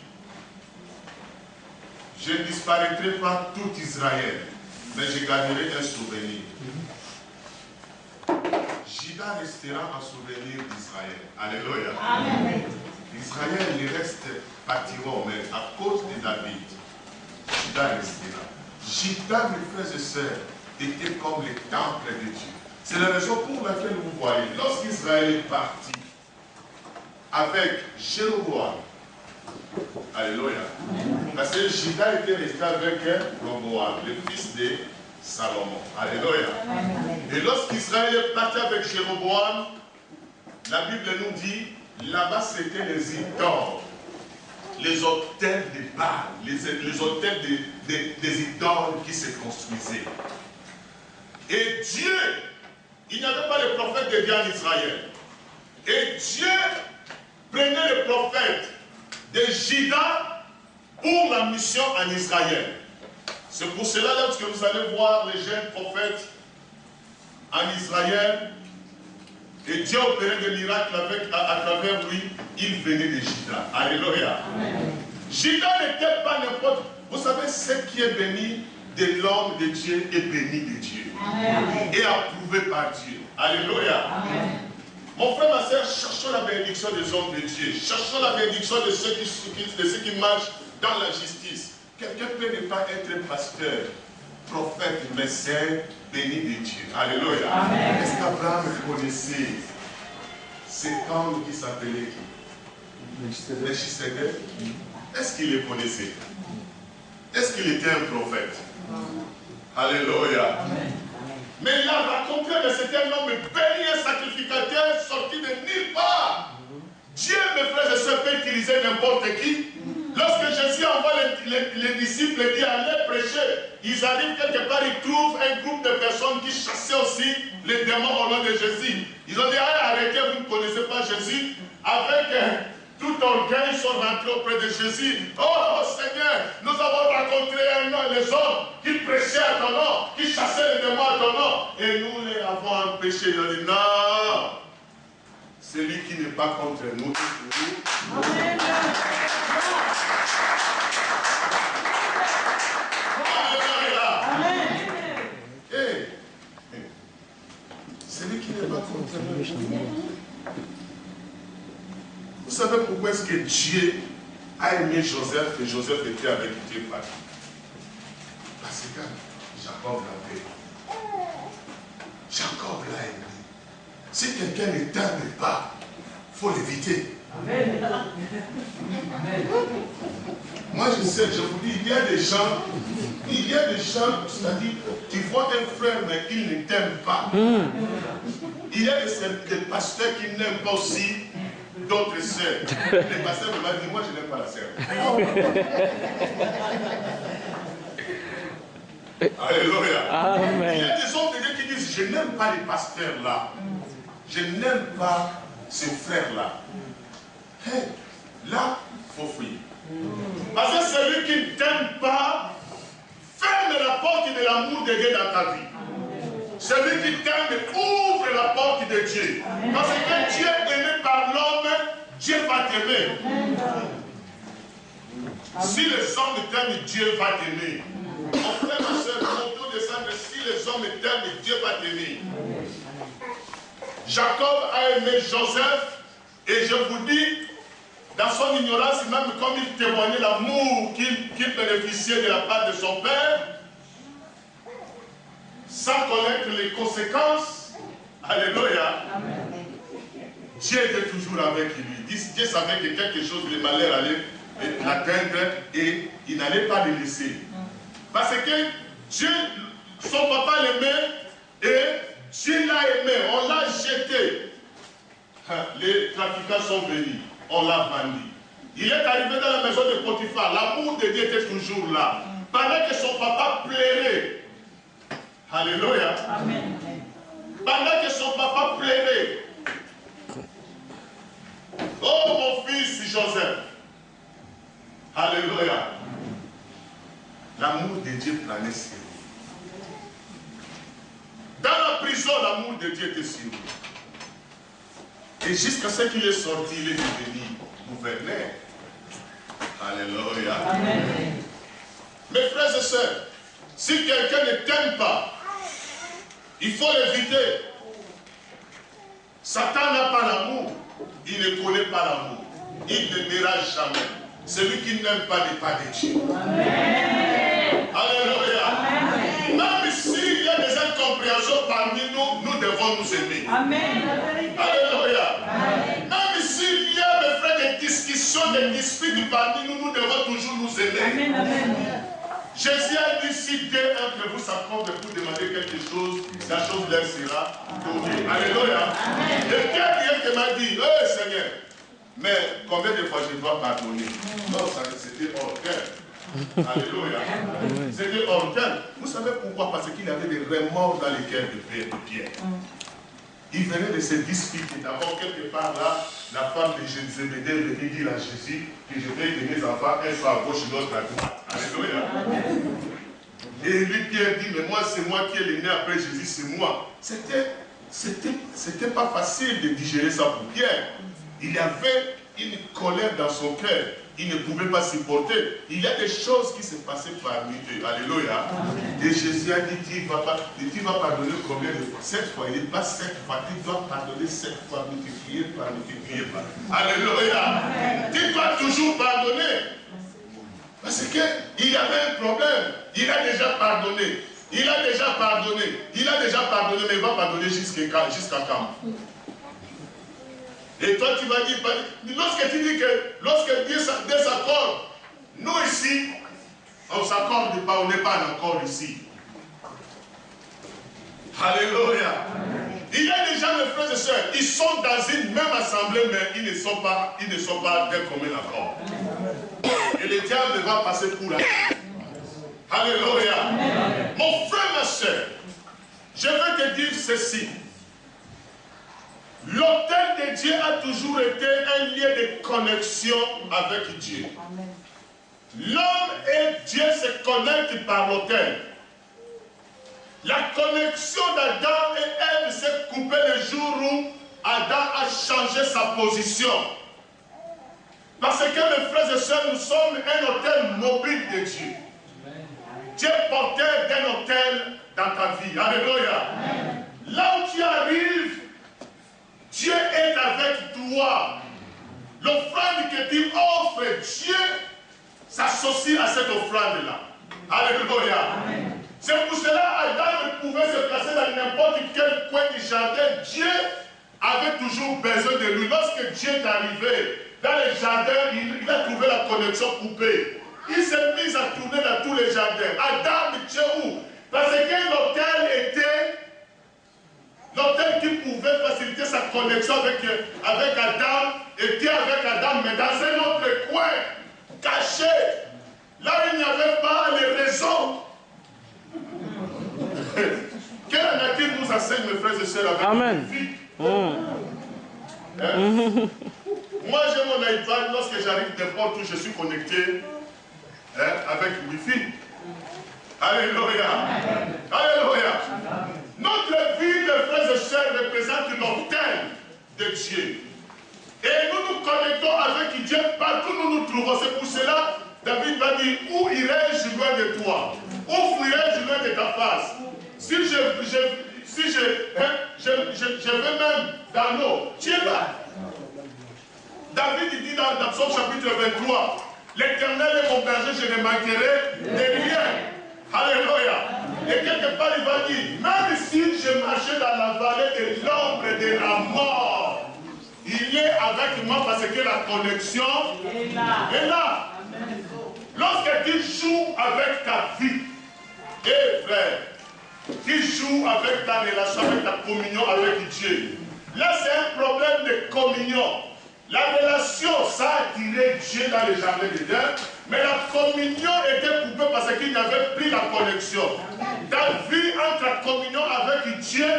je ne disparaîtrai pas tout Israël, mais je garderai un souvenir. Juda restera un souvenir d'Israël. Alléluia. Amen. Israël, il reste pâtiron, mais à cause de David, Juda restera. Juda, mes frères et sœurs, était comme les temples de Dieu. C'est la raison pour laquelle vous voyez, lorsqu'Israël est parti avec Jéroboam, alléluia, parce que Juda était resté avec Roboam, le fils de Salomon, alléluia. Et lorsqu'Israël est parti avec Jéroboam, la Bible nous dit, là-bas c'était les idoles, les autels de Baal, les autels des idoles qui se construisaient. Et Dieu, il n'y avait pas de prophète de Dieu en Israël. Et Dieu prenait le prophète de Juda pour la mission en Israël. C'est pour cela lorsque vous allez voir les jeunes prophètes en Israël, et Dieu opérait des miracles à travers lui, il venait de Juda. Alléluia. Juda n'était pas n'importe. Vous savez, ce qui est béni de l'homme de Dieu est béni de Dieu. Amen. Et approuvé par Dieu. Alléluia. Amen. Mon frère, ma soeur, cherchons la bénédiction des hommes de Dieu. Cherchons la bénédiction de ceux qui marchent dans la justice. Quelqu'un peut ne pas être pasteur, prophète, mais c'est béni de Dieu. Alléluia. Est-ce qu'Abraham connaissait cet homme qui s'appelait qui? Melchisedec. Est-ce qu'il le connaissait? Est-ce qu'il était un prophète? Alléluia. Mais il a raconté que c'était un homme béni, un sacrificateur sorti de nulle part. Dieu, mes frères et sœurs, peut utiliser n'importe qui. Lorsque Jésus envoie les disciples et dit allez prêcher, ils arrivent quelque part, ils trouvent un groupe de personnes qui chassaient aussi les démons au nom de Jésus. Ils ont dit arrêtez, vous ne connaissez pas Jésus. Avec tout orgueil, ils sont rentrés auprès de Jésus. Oh Seigneur, nous avons rencontré un homme, les hommes qui prêchaient à ton nom, qui chassaient les démons à ton nom. Et nous les avons empêchés. Ils ont dit non, celui qui n'est pas contre nous, Amen. Celui qui n'est pas contre nous. Vous savez pourquoi est-ce que Dieu a aimé Joseph et Joseph était avec Dieu partout? Parce que Jacob l'avait. Jacob l'a aimé. Si quelqu'un ne t'aime pas, il faut l'éviter. Amen. Moi je sais, je vous dis, il y a des gens, c'est-à-dire, tu vois un frère mais il ne t'aime pas. Il y a des pasteurs qui n'aiment pas aussi d'autres sœurs. Les pasteurs me disent, moi je n'aime pas la sœur. Alléluia. Amen. Il y a des hommes de Dieu qui disent, je n'aime pas les pasteurs là. Je n'aime pas ce frère là. Hey, là, il faut fuir. Parce que celui qui ne t'aime pas, ferme la porte de l'amour de Dieu dans ta vie. Celui qui t'aime, ouvre la porte de Dieu. Parce que Dieu est aimé par l'homme, Dieu va t'aimer. Si les hommes t'aiment, Dieu va t'aimer. Mon frère, ma soeur, mon tour descendre, si les hommes t'aiment, Dieu va t'aimer. Jacob a aimé Joseph, et je vous dis, dans son ignorance, même comme il témoignait l'amour qu'il bénéficiait de la part de son père, sans connaître les conséquences, alléluia, Dieu était toujours avec lui. Dieu savait que quelque chose, le malheur allait l'atteindre et il n'allait pas le laisser. Parce que Dieu, son papa l'aimait et Dieu l'a aimé, on l'a jeté. Les trafiquants sont venus, on l'a vendu. Il est arrivé dans la maison de Potiphar, l'amour de Dieu était toujours là. Pendant que son papa pleurait, alléluia. Amen. Pendant que son papa pleurait, oh mon fils Joseph, alléluia. L'amour de Dieu planait sur lui. Dans la prison, l'amour de Dieu était sur lui. Et jusqu'à ce qu'il est sorti, il est devenu gouverneur. Alléluia. Amen. Mes frères et sœurs, si quelqu'un ne t'aime pas, il faut l'éviter. Satan n'a pas l'amour. Il ne connaît pas l'amour. Il ne n'aimera jamais. Celui qui n'aime pas n'est pas de Dieu. Alléluia. Même s'il y a des incompréhensions parmi nous, nous devons nous aimer. Alléluia. Même s'il y a, mes frères, des discussions, des disputes parmi nous, nous devons toujours nous aimer. Jésus a dit, si deux entre vous s'accordent pour demander quelque chose, la chose leur sera donnée. Alléluia. Et quelqu'un qui m'a dit, oh Seigneur, mais combien de fois je dois pardonner? Non, c'était hors terme. Alléluia. C'était hors terme. Vous savez pourquoi? Parce qu'il y avait des remords dans les cœurs de Pierre. Il venait de se disputer. D'abord, quelque part là, la femme de Zébédée venait dire à Jésus que je vais aider mes enfants, un soit à gauche et l'autre à droite. Alléluia. Et lui, Pierre dit, mais moi, c'est moi qui ai l'aîné après Jésus, c'est moi. C'était pas facile de digérer ça pour Pierre. Il y avait une colère dans son cœur. Il ne pouvait pas supporter. Il y a des choses qui se passaient parmi eux. Alléluia. Et Jésus a dit, tu vas pardonner combien de fois? 7 fois. Il n'est pas 7 fois. Tu dois pardonner 7 fois. Multiplier par. Alléluia. Tu dois toujours pardonner. Parce qu'il y avait un problème. Il a déjà pardonné. Il a déjà pardonné. Il a déjà pardonné, mais il va pardonner jusqu'à quand? Et toi, tu vas dire, lorsque tu dis que, lorsque Dieu s'accorde, nous ici, on ne s'accorde pas, on n'est pas encore ici. Alléluia. Il y a des gens, mes frères et sœurs, ils sont dans une même assemblée, mais ils ne sont pas d'un commun accord. Et le diable va passer pour la. Alléluia. Mon frère, ma soeur, je vais te dire ceci. L'autel de Dieu a toujours été un lien de connexion avec Dieu. L'homme et Dieu se connectent par l'autel. La connexion d'Adam et Ève s'est coupée le jour où Adam a changé sa position. Parce que mes frères et sœurs, nous sommes un autel mobile de Dieu. Dieu est porteur d'un autel dans ta vie. Alléluia. Là où tu arrives, Dieu est avec toi. L'offrande que tu offres, Dieu s'associe à cette offrande-là. Alléluia. C'est pour cela Adam ne pouvait se placer dans n'importe quel coin du jardin. Dieu avait toujours besoin de lui. Lorsque Dieu est arrivé dans le jardin, il a trouvé la connexion coupée. Il s'est mis à tourner dans tous les jardins. Adam, tu es où? Parce que l'autel était l'autel qui pouvait faciliter sa connexion avec Adam était avec Adam, mais dans un autre coin, caché, là où il n'y avait pas les raisons. Quelle nature nous enseigne, mes frères et sœurs, avec Amen. Wi-Fi? Moi, j'ai mon iPad, lorsque j'arrive n'importe où, je suis connecté avec Wi-Fi. Alléluia. Alléluia. Notre vie, mes frères et sœurs, représente l'autel de Dieu. Et nous nous connectons avec Dieu partout où nous nous trouvons. C'est pour cela, David va dire, où irai-je loin de toi? Où fuirai-je loin de ta face? Si je vais même dans l'eau, tu es là. David dit dans Psaume chapitre 23, l'Éternel est mon berger, je ne manquerai de rien. Alléluia. Et quelque part il va dire, même si je marchais dans la vallée de l'ombre de la mort, il est avec moi parce que la connexion est là. Lorsque tu joues avec ta vie, frère, tu joues avec ta relation, avec ta communion avec Dieu. Là, c'est un problème de communion. La relation, ça a attiré Dieu dans le jardin d'Éden, mais la communion était coupée parce qu'il n'y avait plus la connexion. Ta vie entre la communion avec Dieu,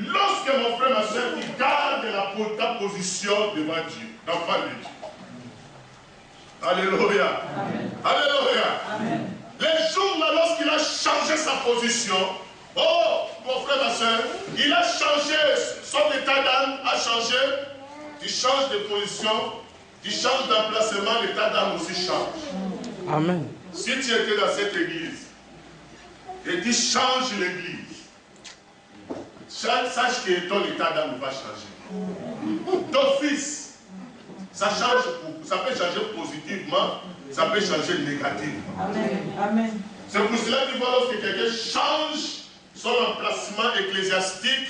lorsque mon frère, ma soeur, tu gardes ta position devant Dieu, d'enfant de Dieu. Alléluia. Alléluia. Amen. Les jours là, lorsqu'il a changé sa position, oh, mon frère, ma soeur, il a changé, son état d'âme a changé. Tu changes de position, tu changes d'emplacement, l'état d'âme aussi change. Amen. Si tu étais dans cette église et tu changes l'église, sache que ton état d'âme va changer. Ton fils, ça peut changer positivement ça peut changer le négatif. Amen. Amen. C'est pour cela qu'il faut lorsque quelqu'un change son emplacement ecclésiastique,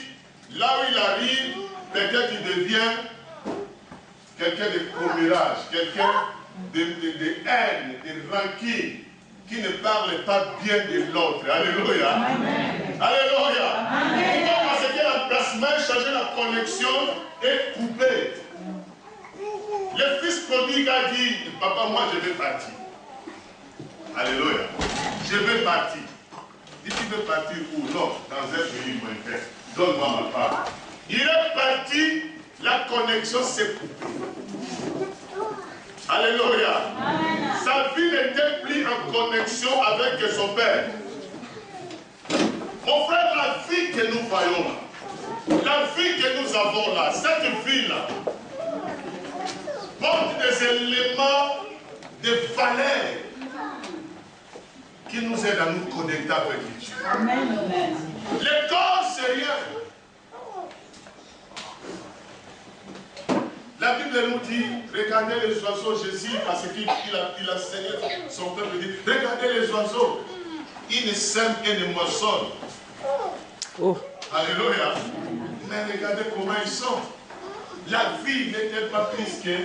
là où il arrive, peut-être qu'il devient quelqu'un de commérage, quelqu'un de haine, de rancune, qui ne parle pas bien de l'autre. Alléluia. Amen. Alléluia. Amen. Parce que l'emplacement est changé, la connexion est coupée. Le fils prodigue a dit, papa, moi je vais partir. Alléluia. Je vais partir. Dis, tu veux partir où? Non, dans un pays lointain. Donne-moi ma part. Il est parti, la connexion s'est coupée. Alléluia. Amen. Sa vie n'était plus en connexion avec son père. Mon frère, la vie que nous voyons là, la vie que nous avons là, cette vie-là, porte des éléments de valeur qui nous aident à nous connecter avec Dieu. Amen. Le corps, c'est rien. La Bible nous dit, regardez les oiseaux, Jésus, parce qu'il a enseigné son peuple, dit, regardez les oiseaux, ils ne sèment et ne moissonnent. Oh. Alléluia. Mais regardez comment ils sont. La vie n'était pas plus que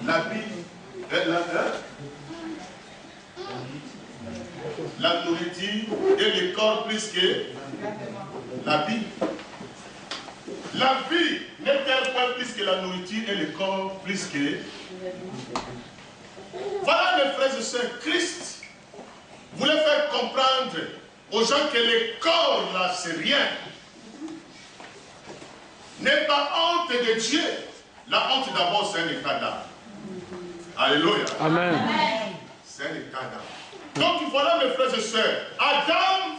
la vie, la nourriture et le corps plus que la vie. La vie n'est-elle pas plus que la nourriture et le corps plus que... Voilà mes frères et sœurs, Christ voulait faire comprendre aux gens que le corps là c'est rien. N'est pas honte de Dieu. La honte d'abord c'est un état d'âme. Alléluia. Amen. C'est un état d'âme. Donc voilà mes frères et sœurs, Adam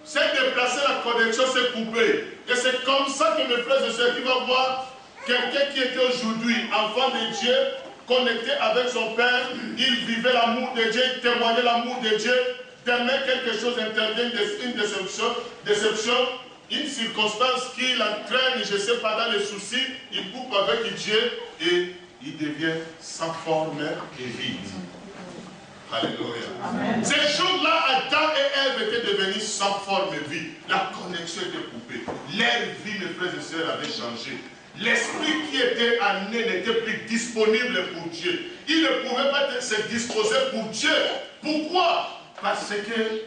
s'est déplacé, la connexion s'est coupée. Et c'est comme ça que mes frères et sœurs, qui va voir quelqu'un qui était aujourd'hui enfant de Dieu, connecté avec son Père, il vivait l'amour de Dieu, il témoignait l'amour de Dieu, demain quelque chose intervient, une déception, une circonstance qui l'entraîne, je ne sais pas, dans les soucis, il coupe avec Dieu et il devient sans forme et vide. Alléluia. Amen. Ces jours-là, Adam et Ève étaient devenus sans forme et vie. La connexion était coupée. Leur vie, mes frères et sœurs, avait changé. L'esprit qui était amené n'était plus disponible pour Dieu. Il ne pouvait pas se disposer pour Dieu. Pourquoi? Parce que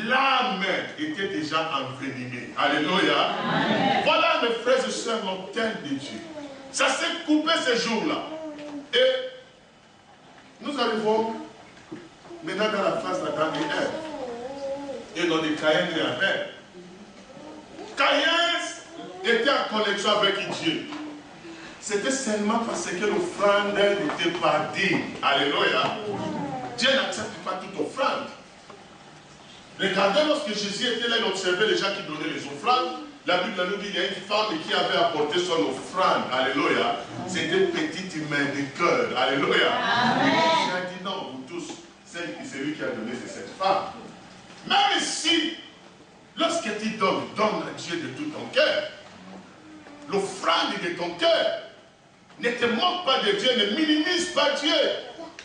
l'âme était déjà envenimée. Alléluia. Amen. Voilà, mes frères et sœurs, l'autel de Dieu. Ça s'est coupé ces jours-là. Et nous arrivons maintenant dans la phase d'Adam et Ève. Et dans les Caïn et Abel. Caïn était en connexion avec Dieu. C'était seulement parce que l'offrande n'était pas digne. Alléluia. Dieu n'accepte pas toute offrande. Regardez, lorsque Jésus était là, il observait les gens qui donnaient les offrandes. La Bible nous dit qu'il y a une femme qui avait apporté son offrande. Alléluia. C'était petite main de cœur. Alléluia. Amen. Jésus a dit non, vous tous. C'est lui qui a donné, c'est cette femme. Même si, lorsque tu donnes, donne à Dieu de tout ton cœur. L'offrande de ton cœur. Ne te moque pas de Dieu, ne minimise pas Dieu.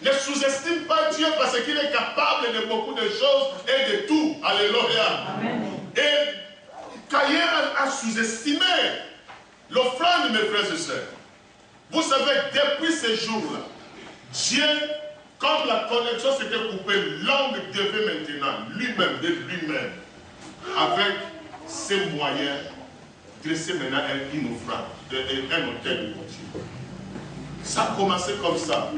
Ne sous-estime pas Dieu parce qu'il est capable de beaucoup de choses et de tout. Alléluia. Amen. Et Caïn a sous-estimé l'offrande, mes frères et sœurs. Vous savez, depuis ces jours-là, Dieu, comme la connexion s'était coupée, l'homme devait maintenant, lui-même, de lui-même, avec ses moyens, dresser maintenant une offrande, un autel de Dieu. Ça a commencé comme ça.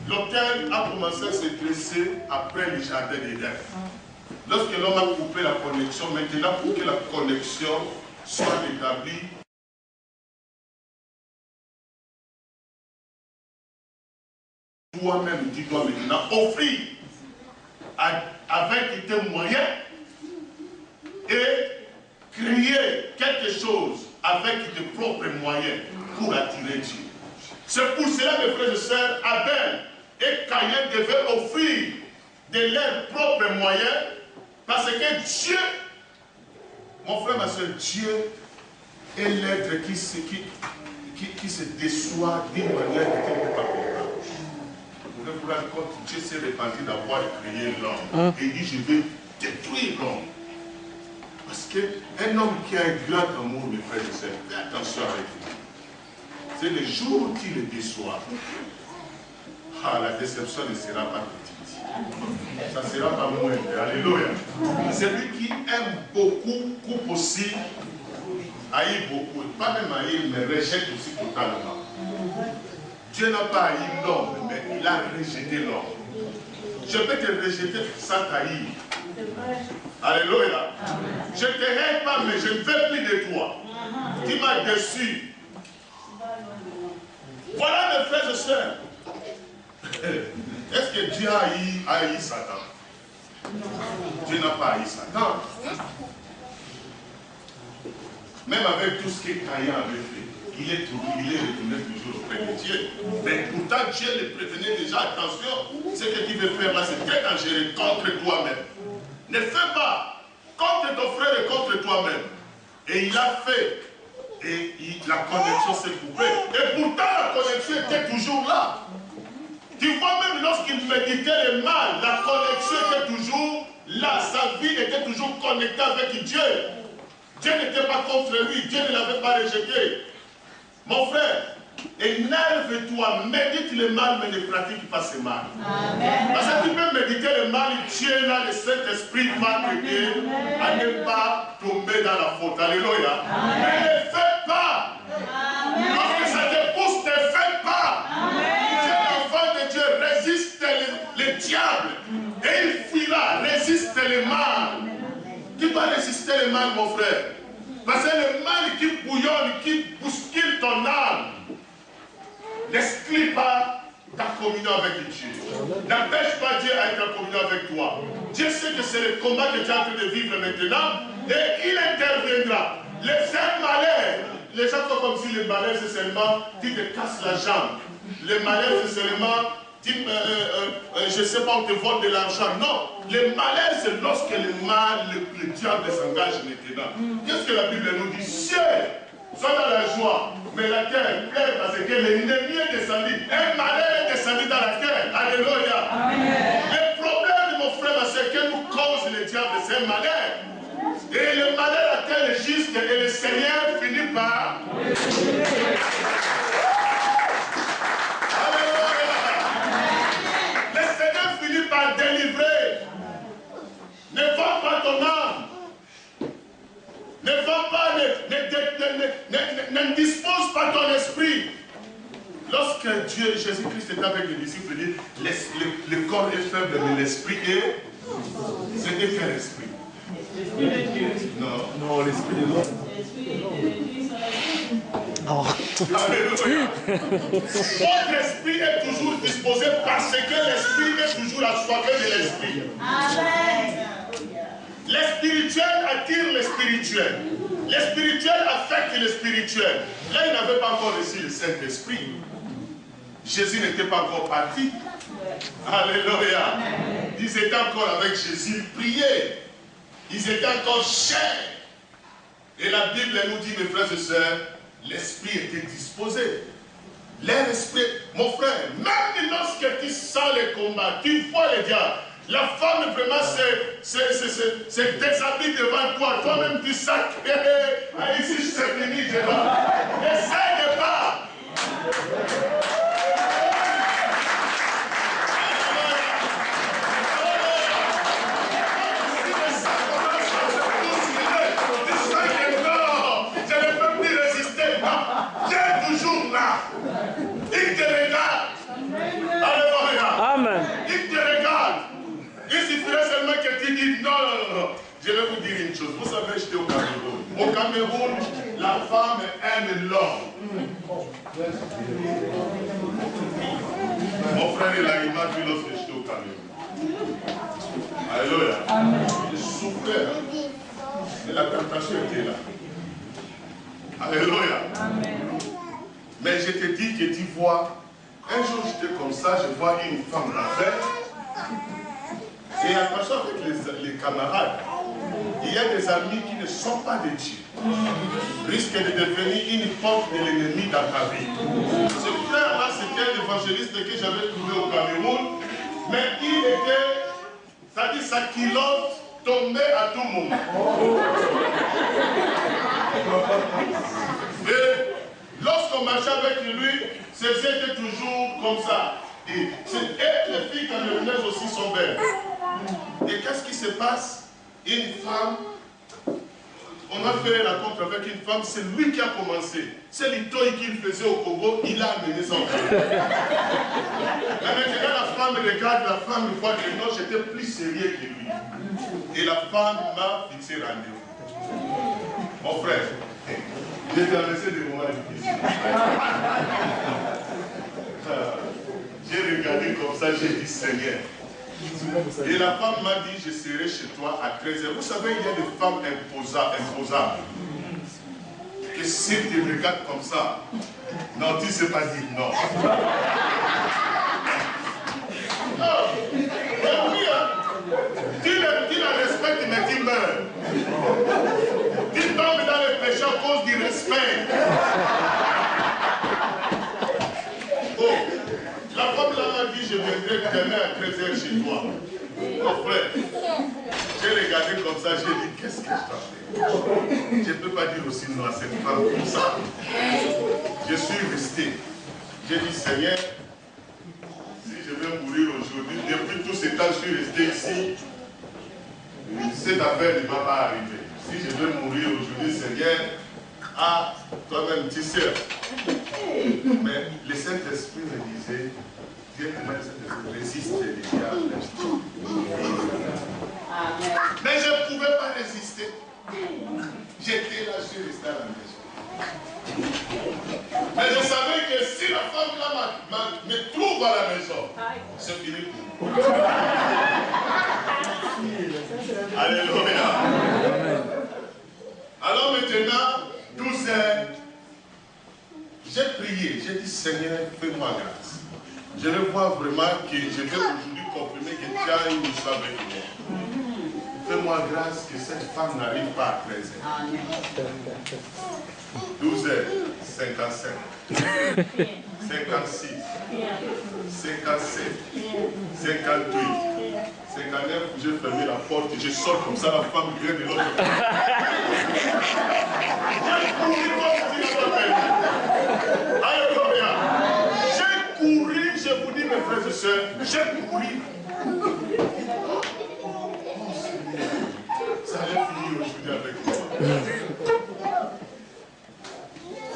L'autel a commencé à se dresser après le jardin d'Éden. Lorsque l'homme a coupé la connexion, maintenant pour que la connexion soit établie, toi-même, tu dois maintenant offrir avec tes moyens et créer quelque chose avec tes propres moyens pour attirer Dieu. C'est pour cela, mes frères et sœurs, Abel et Caïn devaient offrir de leurs propres moyens parce que Dieu, mon frère, ma soeur, Dieu est l'être qui se déçoit d'une manière qui n'est pas comprendre. vous vous rendez compte, Dieu s'est repenti d'avoir créé l'homme. Et il dit, je vais détruire l'homme. Parce qu'un homme qui a un grand amour, mes frères et sœurs, fais attention avec lui. C'est le jour où tu le déçois. Ah, la déception ne sera pas petite. Ça ne sera pas moindre. Alléluia. Celui qui aime beaucoup, coupe aussi, haït beaucoup. Pas même haïr, mais rejette aussi totalement. Dieu n'a pas haï l'homme, mais il a rejeté l'homme. Je peux te rejeter sans t'haïr. Alléluia. Je ne te hais pas, mais je ne veux plus de toi. Tu m'as déçu. Voilà mes frères et sœurs. Est-ce que Dieu a haï Satan? Dieu n'a pas haï Satan. Même avec tout ce que Caïn avait fait, il est retourné toujours auprès de Dieu. Mais pourtant Dieu le prévenait déjà, attention, ce que tu veux faire là, c'est très dangereux contre toi-même. Ne fais pas contre ton frère et contre toi-même. Et il a fait. Et la connexion s'est coupée. Et pourtant la connexion était toujours là. Tu vois, même lorsqu'il méditait le mal, la connexion était toujours là. Sa vie était toujours connectée avec Dieu. Dieu n'était pas contre lui. Dieu ne l'avait pas rejeté. Mon frère, énerve-toi, médite le mal, mais ne pratique pas ce mal. Amen. Parce que tu peux méditer le mal, Dieu là, le Saint-Esprit va t'aider à ne pas tomber dans la faute. Alléluia. Amen. Mais ne fais pas. Amen. Lorsque ça te pousse, ne fais pas. Tu es l'enfant de Dieu, résiste le diable et il fuira. Résiste le mal. Tu dois résister le mal, mon frère. Parce que le mal qui bouillonne, qui bouscule ton âme, n'exclut pas ta communion avec Dieu. N'empêche pas Dieu à être en communion avec toi. Dieu sait que c'est le combat que tu es en train de vivre maintenant et il interviendra. C'est un malheur. Les gens font comme si le malheur c'est seulement tu te casses la jambe. Le malheur c'est seulement je ne sais pas, on te vole de l'argent. Non, le malheur c'est lorsque le mal, le diable s'engage maintenant. Qu'est-ce que la Bible nous dit? Ciel, sois dans la joie, mais la terre pleure parce que l'ennemi est descendu. Un malheur est descendu dans la terre. Alléluia. Amen. Le problème, mon frère, c'est que nous cause le diable, c'est un malheur. Et le malheur atteint le juste et le Seigneur finit par... Le Seigneur finit par délivrer. Ne vends pas ton âme. Ne vends pas, ne dispose pas ton esprit. Lorsque Dieu, Jésus-Christ était avec les disciples, il dit, le corps est faible, mais l'esprit est... C'était quel esprit? Non, l'esprit de l'homme. Alléluia. Votre esprit est toujours disposé parce que l'esprit est toujours assoiffé de l'esprit. Amen. Le spirituel attire le spirituel. Le spirituel affecte le spirituel. Là, il n'avait pas encore reçu le Saint-Esprit. Jésus n'était pas encore parti. Alléluia. Ils étaient encore avec Jésus, ils priaient. Ils étaient encore chers. Et la Bible nous dit, mes frères et sœurs, l'esprit était disposé. L'esprit, mon frère, même lorsque tu sens le combat, tu vois le diable. La femme vraiment se déshabille devant toi. Toi-même tu sens que ici c'est fini, je vais. Essaye de pas. Toujours là. Il te regarde. Alléluia. Amen. Il te regarde. Il suffirait seulement que tu dises non. Je vais vous dire une chose. Vous savez, j'étais au Cameroun. Au Cameroun, la femme aime l'homme. Mon frère il m'a vu lorsque j'étais au Cameroun. Alléluia. Amen. Je souffrais. Mais la tentation était là. Alléluia. Amen. Mais je te dis que tu vois, un jour j'étais comme ça, je vois une femme d'affaires. Et attention avec les camarades, il y a des amis qui ne sont pas de Dieu. Risquent de devenir une porte de l'ennemi dans ta vie. Ce frère-là, c'était évangéliste que j'avais trouvé au Cameroun, mais il était, ça dit sa culotte tombait à tout moment. Et lorsqu'on marchait avec lui, c'était toujours comme ça. Et les filles camerounaises aussi sont belles. Et qu'est-ce qui se passe? Une femme, on a fait la rencontre avec une femme, c'est lui qui a commencé. C'est l'itoï qu'il faisait au Congo, il a amené son frère. Mais maintenant la femme regarde, la femme voit que non, j'étais plus sérieux que lui. Et la femme m'a fixé rendez-vous. Mon frère, j'ai traversé des moments difficiles. J'ai regardé comme ça, j'ai dit Seigneur. Et la femme m'a dit, je serai chez toi à 13h. Vous savez, il y a des femmes imposables. Que si tu me regardes comme ça, non, tu ne sais pas dire non. Non, mais oui, hein. Tu la respectes, mais tu meurs. Tu tombes dans le péché à cause du respect. Oh, la femme là m'a dit, je viendrai demain à 13h chez toi. Mon frère, j'ai regardé comme ça, j'ai dit, qu'est-ce que je t'en fais? Je ne peux pas dire aussi non à cette femme comme ça. Je suis resté. J'ai dit, Seigneur, si je vais mourir aujourd'hui, depuis tout ce temps, je suis resté ici. Cette affaire ne va pas arriver. Si je vais mourir aujourd'hui, Seigneur, ah, toi-même, tu sais. Mais le Saint-Esprit me disait, Dieu te met le Saint-Esprit, résiste le diable. Mais je ne pouvais pas résister. J'étais là, je suis resté à la maison. Mais je savais que si la femme là me trouve à la maison, c'est fini pour moi. Alléluia. Alors maintenant, 12 heures, j'ai prié, j'ai dit Seigneur, fais-moi grâce. Je veux voir vraiment que je vais aujourd'hui confirmer que tu as une histoire avec moi. Fais-moi grâce que cette femme n'arrive pas à 13 heures. 12 heures, 55, 56, 57, 58, 59, j'ai fermé la porte et je sors comme ça, la femme vient de l'autre côté. Alléluia. J'ai couru, je vous dis mes frères et sœurs, j'ai couru. Ça allait finir aujourd'hui avec moi.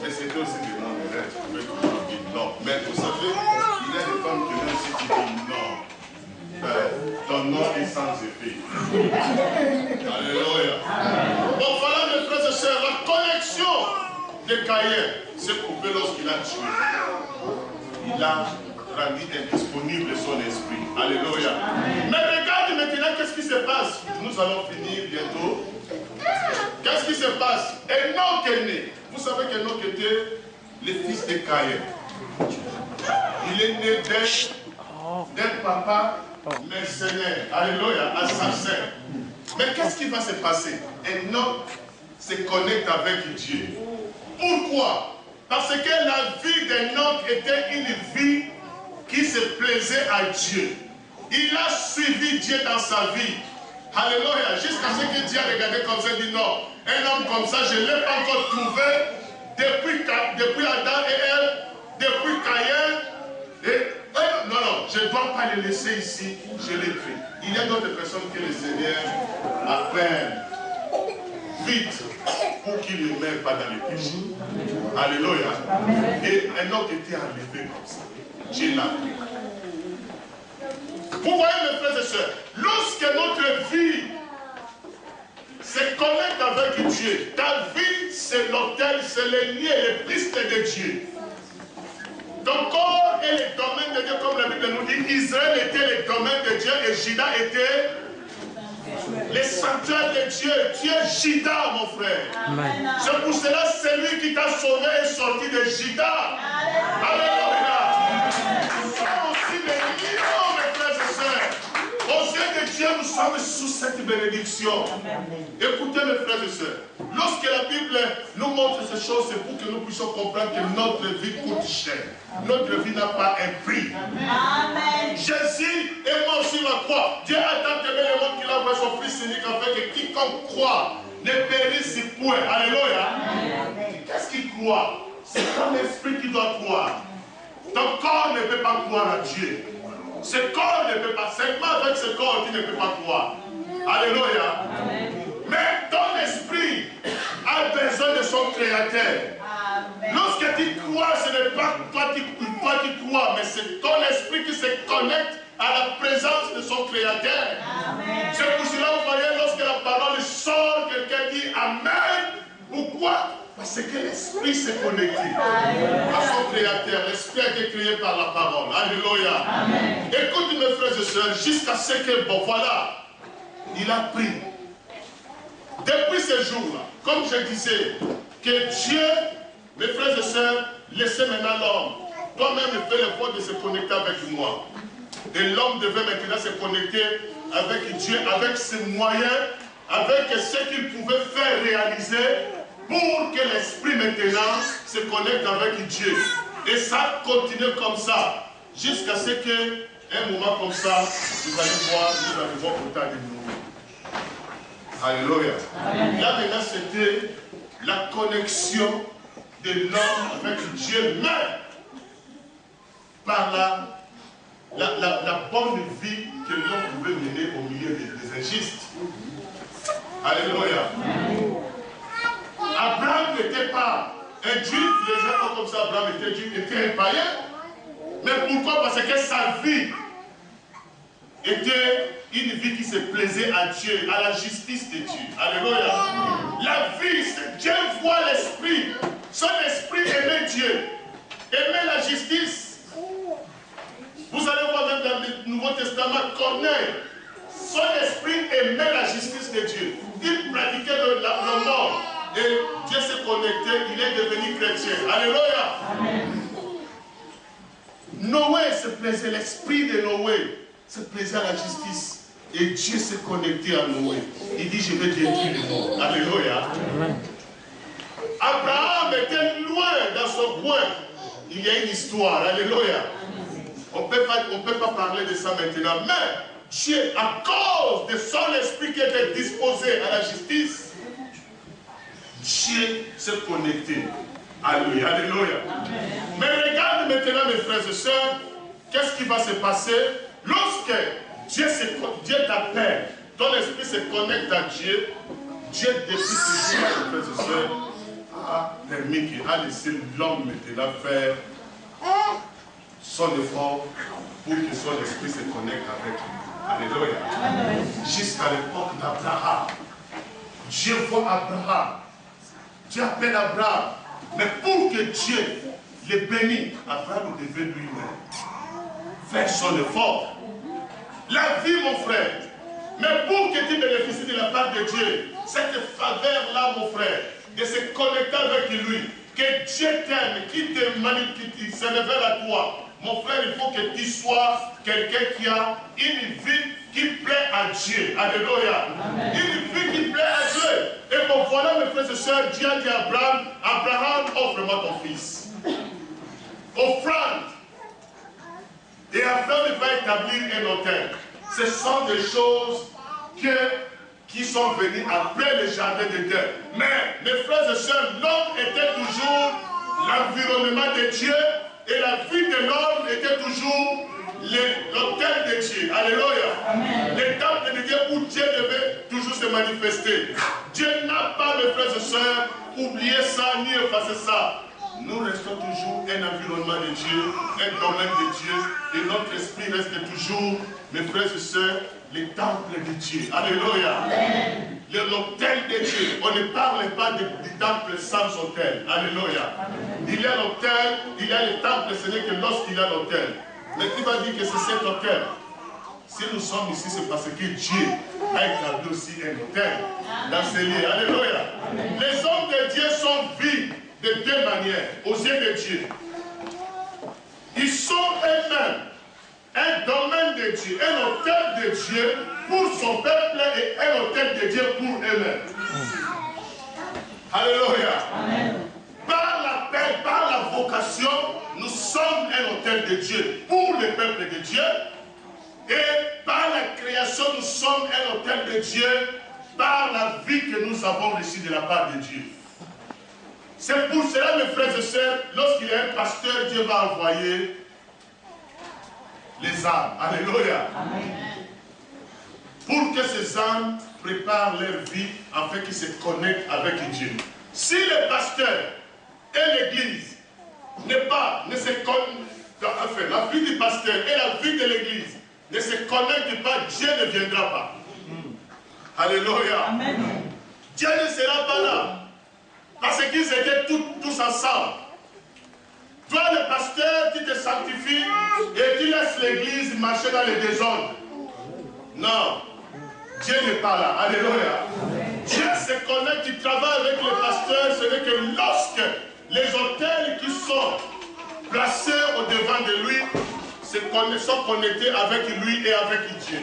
Mais c'était aussi des noms de rêves. Je pouvais toujours dire non. Mais vous savez, il y a des femmes qui viennent aussi qui disent non. Ton nom est sans effet. Alléluia. Bon, voilà mes frères et sœurs, la connexion de Caïn s'est coupée lorsqu'il a tué. Il a rendu indisponible son esprit. Alléluia. Mais regarde maintenant qu'est-ce qui se passe. Nous allons finir bientôt. Qu'est-ce qui se passe? Enoch est né. Vous savez qu'Enoch était le fils de Caïn. Il est né d'un papa mercenaire. Alléluia, assassin. Mais qu'est-ce qui va se passer? Enoch se connecte avec Dieu. Pourquoi? Parce que la vie d'Enoch était une vie qui se plaisait à Dieu. Il a suivi Dieu dans sa vie. Alléluia. Jusqu'à ce que Dieu a regardé comme ça et dit non. Un homme comme ça, je ne l'ai pas encore trouvé depuis Adam et Ève, depuis Caïn. Non, je ne dois pas le laisser ici. Je l'ai pris. Il y a d'autres personnes que le Seigneur appelle vite pour qu'ils ne meurent pas dans les péchés. Alléluia. Et Enoch était enlevé comme ça. Dieu l'a pris. Vous voyez mes frères et sœurs, lorsque notre vie se connecte avec Dieu, ta vie c'est l'autel, c'est le lien, le piste de Dieu. Ton corps est le domaine de Dieu, comme la Bible nous dit. Israël était le domaine de Dieu et Juda était le sanctuaire de Dieu. Tu es Juda, mon frère. C'est pour cela celui qui t'a sauvé est sorti de Juda. Alléluia. Nous sommes aussi des lions, mes frères et sœurs. Aux yeux de Dieu, nous sommes sous cette bénédiction. Écoutez, mes frères et sœurs. lorsque la Bible nous montre ces choses, c'est pour que nous puissions comprendre que notre vie coûte cher. Notre vie n'a pas un prix. Amen. Jésus est mort sur la croix. Dieu a tant aimé le monde qu'il a envoyé son Fils unique afin que quiconque croit ne périsse point. Alléluia. Qu'est-ce qu'il croit? C'est ton esprit qui doit croire. Ton corps ne peut pas croire à Dieu. Ce corps ne peut pas. Seulement avec ce corps, tu ne peux pas croire. Alléluia. Mais ton esprit a besoin de son Créateur. Lorsque tu crois, ce n'est pas toi qui crois, mais c'est ton esprit qui se connecte à la présence de son Créateur. C'est pour cela, vous voyez, lorsque la parole sort, quelqu'un dit Amen. Pourquoi? Parce que l'esprit s'est connecté à son Créateur. L'esprit a été créé par la parole. Alléluia. Écoute mes frères et sœurs, jusqu'à ce que, bon voilà, il a pris. Depuis ce jour-là, comme je disais, que Dieu, mes frères et sœurs, laissez maintenant l'homme. Toi-même, fais l'effort de se connecter avec moi. Et l'homme devait maintenant se connecter avec Dieu, avec ses moyens, avec ce qu'il pouvait faire réaliser pour que l'esprit maintenant se connecte avec Dieu. Et ça continue comme ça, jusqu'à ce qu'un moment comme ça, vous allez voir autant de nous. Alléluia. Là maintenant, c'était la connexion de l'homme avec Dieu, mais par la bonne vie que l'homme pouvait mener au milieu des injustes. Alléluia. Abraham n'était pas un juif, les gens comme ça, Abraham était juif, était un païen. Mais pourquoi? Parce que sa vie était une vie qui se plaisait à Dieu, à la justice de Dieu. Alléluia. La vie, Dieu voit l'esprit. Son esprit aimait Dieu, aimait la justice. Vous allez voir même dans le Nouveau Testament, Corneille, son esprit aimait la justice de Dieu. Il pratiquait le mort. Et Dieu s'est connecté, il est devenu chrétien. Alléluia. Noé se plaisait, l'esprit de Noé se plaisait à la justice. Et Dieu s'est connecté à Noé. Il dit, je vais détruire le monde. Alléluia. Abraham était loin dans son coin. Il y a une histoire. Alléluia. On ne peut pas parler de ça maintenant. Mais Dieu, à cause de son esprit qui était disposé à la justice, Dieu s'est connecté à lui. Alléluia. Mais regarde maintenant, mes frères et sœurs, qu'est-ce qui va se passer lorsque Dieu t'appelle, ton esprit se connecte à Dieu. Dieu, depuis ce jour, mes frères et sœurs, a permis qu'il a laissé l'homme maintenant faire son effort pour que son esprit se connecte avec lui. Alléluia. Jusqu'à l'époque d'Abraham. Dieu voit Abraham. Dieu appelle Abraham. Mais pour que Dieu le bénisse, Abraham devait lui-même faire son effort. La vie, mon frère. Mais pour que tu bénéficies de la part de Dieu, cette faveur-là, mon frère, de se connecter avec lui, que Dieu t'aime, qu'il te manipule, qu'il se révèle à toi. Mon frère, il faut que tu sois quelqu'un qui a une vie qui plaît à Dieu. Alléluia. Une vie qui plaît à Dieu. Et bon, voilà, mes frères et sœurs, Dieu a dit à Abraham, Abraham, offre-moi ton fils. Offrande. Et Abraham va établir un autel. Ce sont des choses qui sont venues après le jardin d'Éden. Mais, mes frères et sœurs, l'homme était toujours l'environnement de Dieu. Et la vie de l'homme était toujours l'autel de Dieu. Alléluia. Le temple de Dieu où Dieu devait toujours se manifester. Dieu n'a pas, mes frères et sœurs, oublié ça ni effacé ça. Nous restons toujours un environnement de Dieu, un domaine de Dieu. Et notre esprit reste toujours, mes frères et sœurs, le temple de Dieu. Alléluia. L'autel de Dieu. On ne parle pas du temple sans autel. Alléluia. Il y a l'autel, il y a le temple, ce n'est que lorsqu'il y a l'autel. Mais tu vas dire que c'est cet autel. Si nous sommes ici, c'est parce que Dieu a établi aussi un autel dans ces lieux. Alléluia. Les hommes de Dieu sont vus de deux manières aux yeux de Dieu. Ils sont eux-mêmes un domaine de Dieu, un autel de Dieu pour son peuple et un autel de Dieu pour eux-mêmes. Alléluia. Amen. Par l'appel, par la vocation, nous sommes un hôtel de Dieu pour le peuple de Dieu. Et par la création, nous sommes un hôtel de Dieu par la vie que nous avons reçue de la part de Dieu. C'est pour cela, mes frères et sœurs, lorsqu'il y a un pasteur, Dieu va envoyer les âmes. Alléluia. Amen. Pour que ces âmes préparent leur vie afin qu'ils se connectent avec Dieu. Si le pasteur et l'église ne se connectent, enfin, la vie du pasteur et la vie de l'église ne se connectent pas, Dieu ne viendra pas. Alléluia. Amen. Dieu ne sera pas là. Parce qu'ils étaient tous ensemble. Toi, le pasteur, tu te sanctifies et tu laisses l'église marcher dans les désordres. Non. Dieu n'est pas là. Alléluia. Dieu se connecte, il travaille avec le pasteur. Ce n'est que lorsque les autels qui sont placés au-devant de lui sont connectés avec lui et avec Dieu.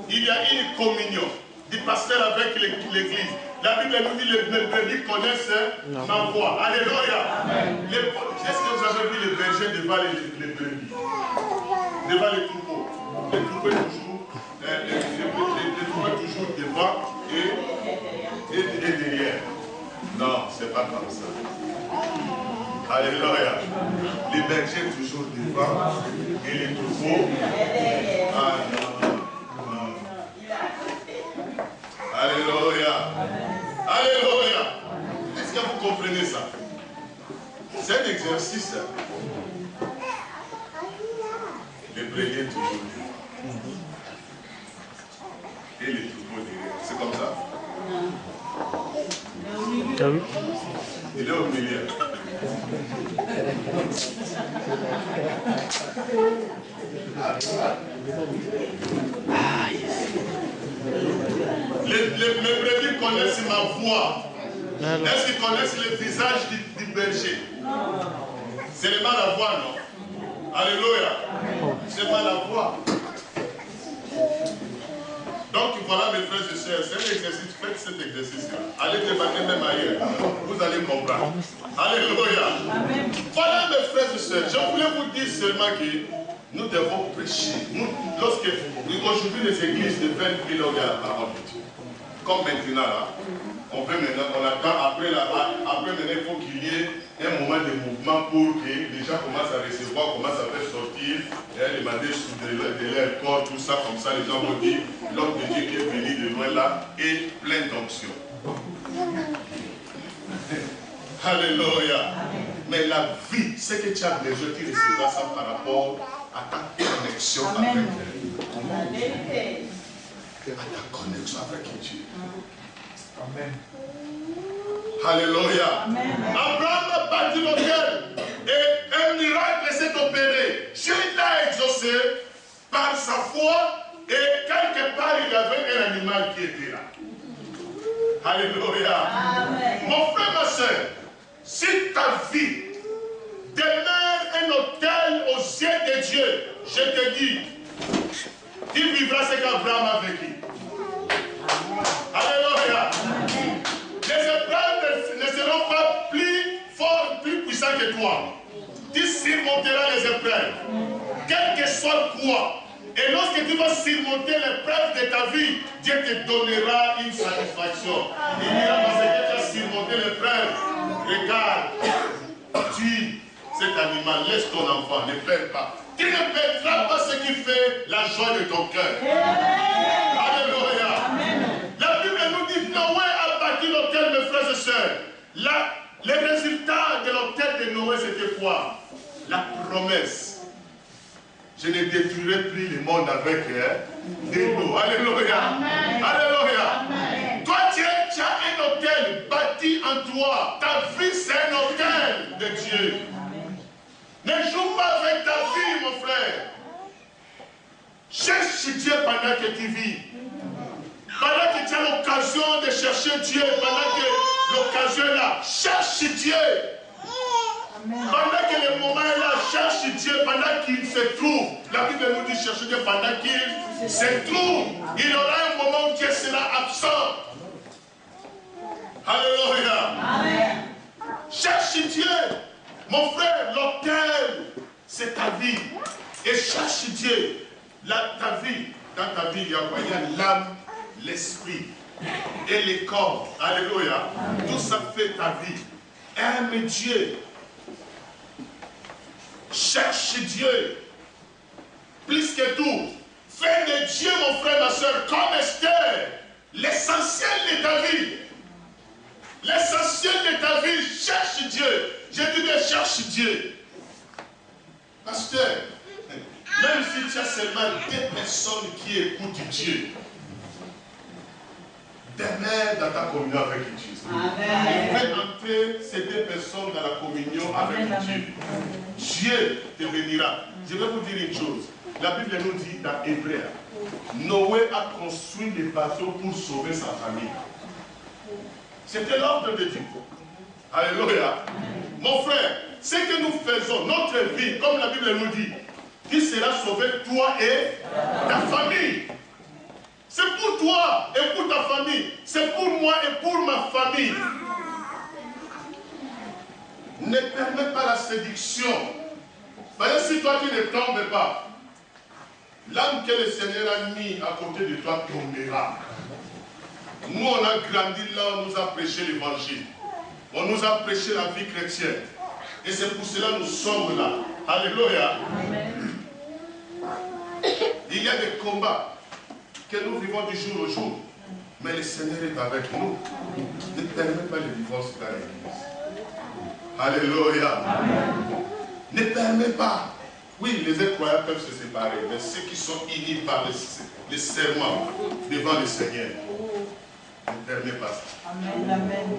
Il y a une communion du pasteur avec l'église. La Bible nous dit que les brebis connaissent ma voix. Alléluia. Est-ce que vous avez vu les bergers devant les brebis? Devant les troupeaux. Les troupeaux toujours devant et derrière. Non, c'est pas comme ça. Alléluia. Les bergers toujours devant et les troupeaux. Ah non. Alléluia. Alléluia. Est-ce que vous comprenez ça? C'est un exercice. Les brebis toujours devant. Et les troupeaux derrière. C'est comme ça? Il est au milieu. Mes brebis connaissent ma voix. Est-ce qu'ils connaissent le visage du berger? Seulement la voix, non? Alléluia. C'est pas la voix. Donc voilà, mes frères et sœurs, c'est un exercice, faites cet exercice-là. Allez demander même ailleurs, vous allez comprendre. Alléluia. Amen. Voilà, mes frères et sœurs, je voulais vous dire seulement que nous devons prêcher. Aujourd'hui, les églises de 20 000 ans à parole de Dieu. Comme maintenant, là, on attend, après maintenant, il faut qu'il y ait un moment de mouvement pour que les gens commencent à recevoir, commencent à faire sortir, et demander de leur corps, tout ça, comme ça, les gens vont dire, l'homme de Dieu qui est venu de loin là est plein d'onction. Alléluia. Mais la vie, ce que tu as besoin, tu recevras ça par rapport à ta connexion avec Dieu. À ta connexion avec Dieu. Amen. Alléluia. Abraham a bâti l'autel et un miracle s'est opéré. Dieu l'a exaucé par sa foi et quelque part il y avait un animal qui était là. Alléluia. Amen. Mon frère, ma soeur, si ta vie demeure un autel aux yeux de Dieu, je te dis, tu vivras ce qu'Abraham a vécu. Alléluia. Les épreuves ne seront pas plus fortes, plus puissantes que toi. Tu surmonteras les épreuves, quel que soit quoi. Et lorsque tu vas surmonter l'épreuve de ta vie, Dieu te donnera une satisfaction. Il dira, parce que tu as surmonté l'épreuve, regarde, tue cet animal, laisse ton enfant, ne perds pas. Tu ne perdras pas ce qui fait la joie de ton cœur. Alléluia. La Bible nous dit, Noé a bâti l'autel, mes frères et sœurs. Le résultat de l'autel de Noé, c'était quoi? La promesse. Je ne détruirai plus le monde avec de l'eau. Alléluia. Amen. Alléluia. Amen. Toi, tu as un autel bâti en toi. Ta vie, c'est un autel de Dieu. Amen. Ne joue pas avec ta vie, mon frère. Cherche Dieu pendant que tu vis. Pendant que tu as l'occasion de chercher Dieu, pendant que l'occasion est là, cherche Dieu. Pendant que le moment est là, cherche Dieu, pendant qu'il se trouve. La Bible nous dit chercher Dieu pendant qu'il se trouve. Il y aura un moment où Dieu sera absent. Alléluia. Amen. Cherche Dieu. Mon frère, l'autel, c'est ta vie. Et cherche Dieu. Ta vie, dans ta vie, il y a quoi? Il y a l'âme, l'esprit et les corps. Alléluia. Tout ça fait ta vie. Aime Dieu. Cherche Dieu. Plus que tout. Fais de Dieu, mon frère, ma soeur, comme Esther, l'essentiel de ta vie. L'essentiel de ta vie, cherche Dieu. Je dis bien, cherche Dieu. Pasteur, même si tu as seulement 2 personnes qui écoutent Dieu, demeure dans ta communion avec Dieu. Amen. Fais entrer ces 2 personnes dans la communion avec Dieu. Dieu te bénira. Je vais vous dire une chose. La Bible nous dit dans Hébreu, Noé a construit des bateaux pour sauver sa famille. C'était l'ordre de Dieu. Alléluia. Mon frère, ce que nous faisons, notre vie, comme la Bible nous dit, tu seras sauvé, toi et ta famille. C'est pour toi et pour ta famille. C'est pour moi et pour ma famille. Ne permets pas la séduction. Parce que si toi tu ne tombes pas, l'âme que le Seigneur a mis à côté de toi tombera. Nous, on a grandi là, on nous a prêché l'évangile. On nous a prêché la vie chrétienne. Et c'est pour cela que nous sommes là. Alléluia. Il y a des combats que nous vivons du jour au jour. Mais le Seigneur est avec nous. Ne permets pas le divorce dans l'église. Alléluia. Ne permets pas. Oui, les incroyables peuvent se séparer, mais ceux qui sont unis par les serments devant le Seigneur, ne permets pas ça. Amen. Amen.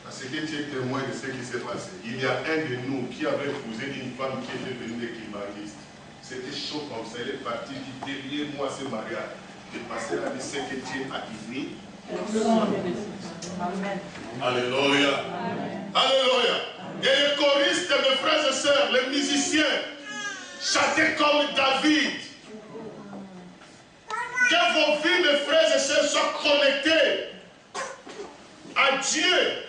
Parce que tu es témoin de ce qui s'est passé. Il y a un de nous qui avait épousé une femme qui était venue de climatiste. C'était chaud comme ça. Elle est partie, dit derrière moi ce mariage. De passer à dire ce que Dieu a dit. Amen. Alléluia. Alléluia. Et les choristes, mes frères et sœurs, les musiciens, chantaient comme David. Que vos vies, mes frères et sœurs, soient connectées à Dieu.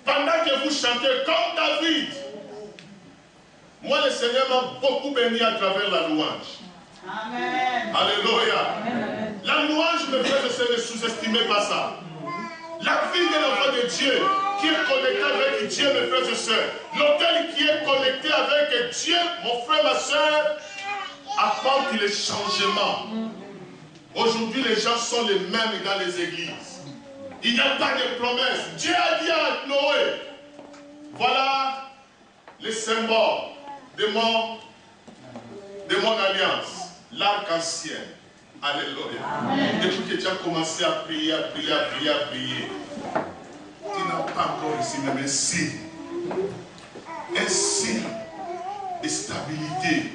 Pendant que vous chantez comme David. Moi, le Seigneur m'a beaucoup béni à travers la louange. Amen. Alléluia. Amen. La louange, mes frères et sœurs, ne sous-estimez pas ça. La vie de l'enfant de Dieu qui est connecté avec Dieu, mes frères et sœurs. L'autel qui est connecté avec Dieu, mon frère, ma soeur, apporte le changement. Aujourd'hui, les gens sont les mêmes dans les églises. Il n'y a pas de promesse. Dieu a dit à Noé, voilà les symboles de mon alliance, l'arc-en-ciel. Alléluia. Depuis que tu as commencé à prier, tu n'as pas encore reçu même un signe de stabilité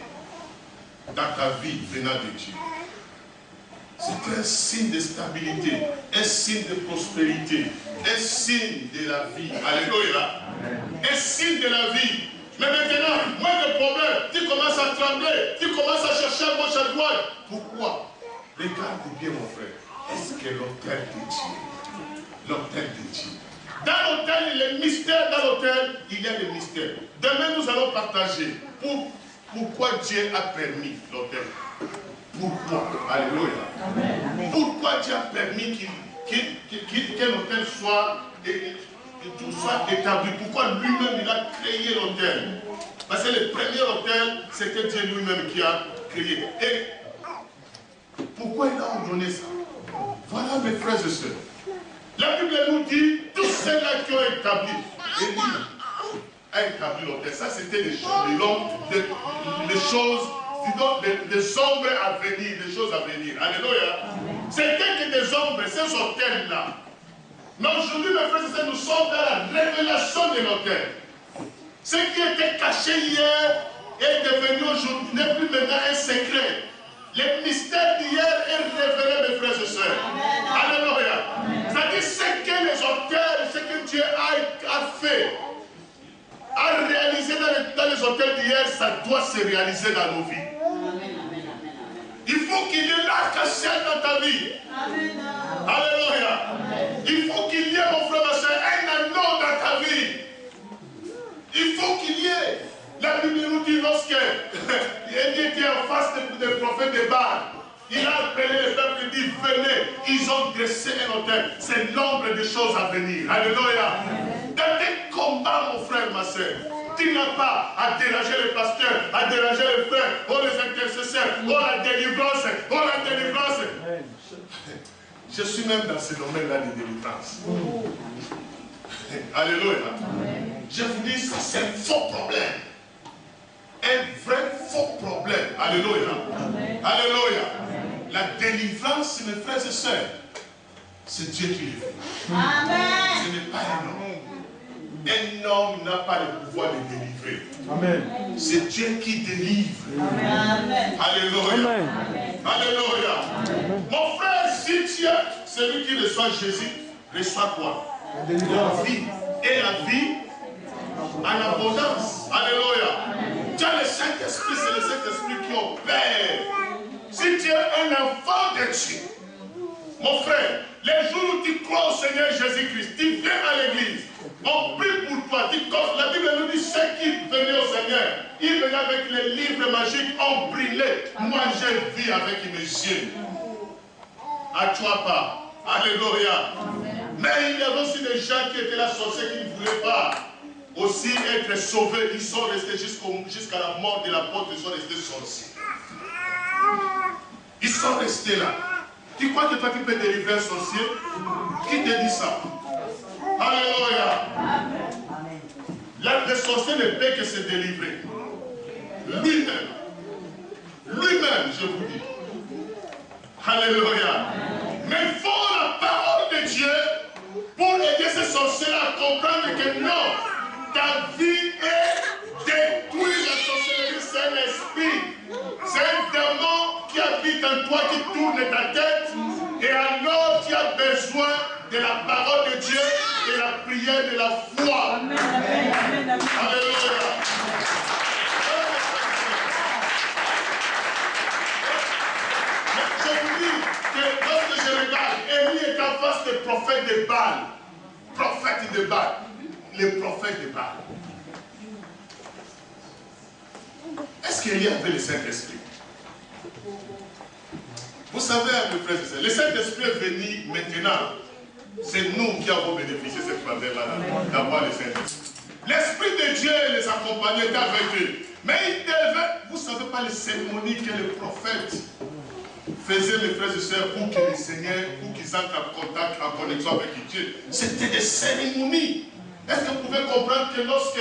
dans ta vie venant de Dieu. C'est un signe de stabilité, un signe de prospérité, un signe de la vie. Alléluia. Un signe de la vie. Mais maintenant, moins de problèmes, tu commences à trembler, tu commences à chercher à gauche à droite. Pourquoi? Regarde bien, mon frère. Est-ce que l'autel de Dieu? L'autel de Dieu. Dans l'autel, les mystères, dans l'autel, il y a des mystères. Demain, nous allons partager pourquoi Dieu a permis l'autel. Pourquoi? Alléluia. Pourquoi Dieu a permis que l'autel soit établi? Pourquoi lui-même il a créé l'autel? Parce que le premier autel, c'était Dieu lui-même qui a créé. Et pourquoi il a ordonné ça? Voilà mes frères et sœurs. La Bible nous dit, tous ceux-là qui ont établi, Élie a établi l'autel. Ça c'était des choses, des ombres à venir, des choses à venir. Alléluia. C'était que des ombres, ces autels-là. Mais aujourd'hui, mes frères et sœurs, nous sommes dans la révélation de l'autel. Ce qui était caché hier est devenu aujourd'hui, n'est plus maintenant un secret. Le mystère d'hier est révélé, mes frères et sœurs. Alléluia. C'est-à-dire ce que les autels, ce que Dieu a fait, a réalisé dans les autels d'hier, ça doit se réaliser dans nos vies. Il faut qu'il y ait l'arc-en-ciel dans ta vie. Alléluia. Il faut qu'il y ait, mon la Bible nous dit lorsque Élie était en face des prophètes de Baal, il a appelé le peuple et dit venez, ils ont dressé un autel. C'est l'ombre des choses à venir. Alléluia. Dans tes combats, mon frère, ma soeur, tu n'as pas à déranger les pasteurs, à déranger les frères, oh les intercesseurs, oh la délivrance, oh la délivrance. Je suis même dans ce domaine-là de délivrance. Alléluia. Je vous dis, ça c'est un faux problème. Un vrai faux problème. Alléluia. Alléluia. La délivrance, mes frères et sœurs, c'est Dieu qui le fait. Amen. Ce n'est pas un homme. Un homme n'a pas le pouvoir de délivrer. Amen. C'est Dieu qui délivre. Amen. Alléluia. Amen. Alléluia. Mon frère, si tu es celui qui reçoit Jésus, reçoit quoi? La vie. Et la vie en abondance. Alléluia. Tu as le Saint-Esprit, c'est le Saint-Esprit qui opère. Si tu es un enfant de Dieu, mon frère, les jours où tu crois au Seigneur Jésus-Christ, tu viens à l'église, on prie pour toi. La Bible nous dit ceux qui venaient au Seigneur, ils venaient avec les livres magiques, on brûlait. Moi, j'ai vu avec mes yeux. À toi pas. Alléluia. Mais il y avait aussi des gens qui étaient là sorciers qui ne voulaient pas aussi être sauvés. Ils sont restés jusqu'à la mort de l'apôtre, ils sont restés sorciers. Ils sont restés là. Tu crois que toi tu peux délivrer un sorcier? Qui te dit ça? Alléluia. Le sorcier ne peut que se délivrer. Lui-même. Lui-même, je vous dis. Alléluia. Mais il faut la parole de Dieu pour aider ces sorciers à comprendre que non, ta vie est détruite. La sorcellerie, c'est un esprit. C'est un démon qui habite en toi, qui tourne ta tête. Et alors, tu as besoin de la parole de Dieu et la prière de la foi. Amen. Amen. Alléluia. Je vous dis que lorsque je regarde, Élie est en face des prophètes de Baal. Prophètes de Baal. Les prophètes de Baal. Est-ce qu'Élie avait le Saint-Esprit? Vous savez, mes frères et sœurs, le Saint-Esprit est venu maintenant. C'est nous qui avons bénéficié de cette faveur-là, d'avoir le Saint-Esprit. L'Esprit de Dieu les accompagnait avec eux. Mais ils devaient, vous ne savez pas les cérémonies que les prophètes faisaient, mes frères et sœurs, pour que les seigneurs, pour qu'ils entrent en contact, en connexion avec Dieu. C'était des cérémonies. Est-ce que vous pouvez comprendre que lorsque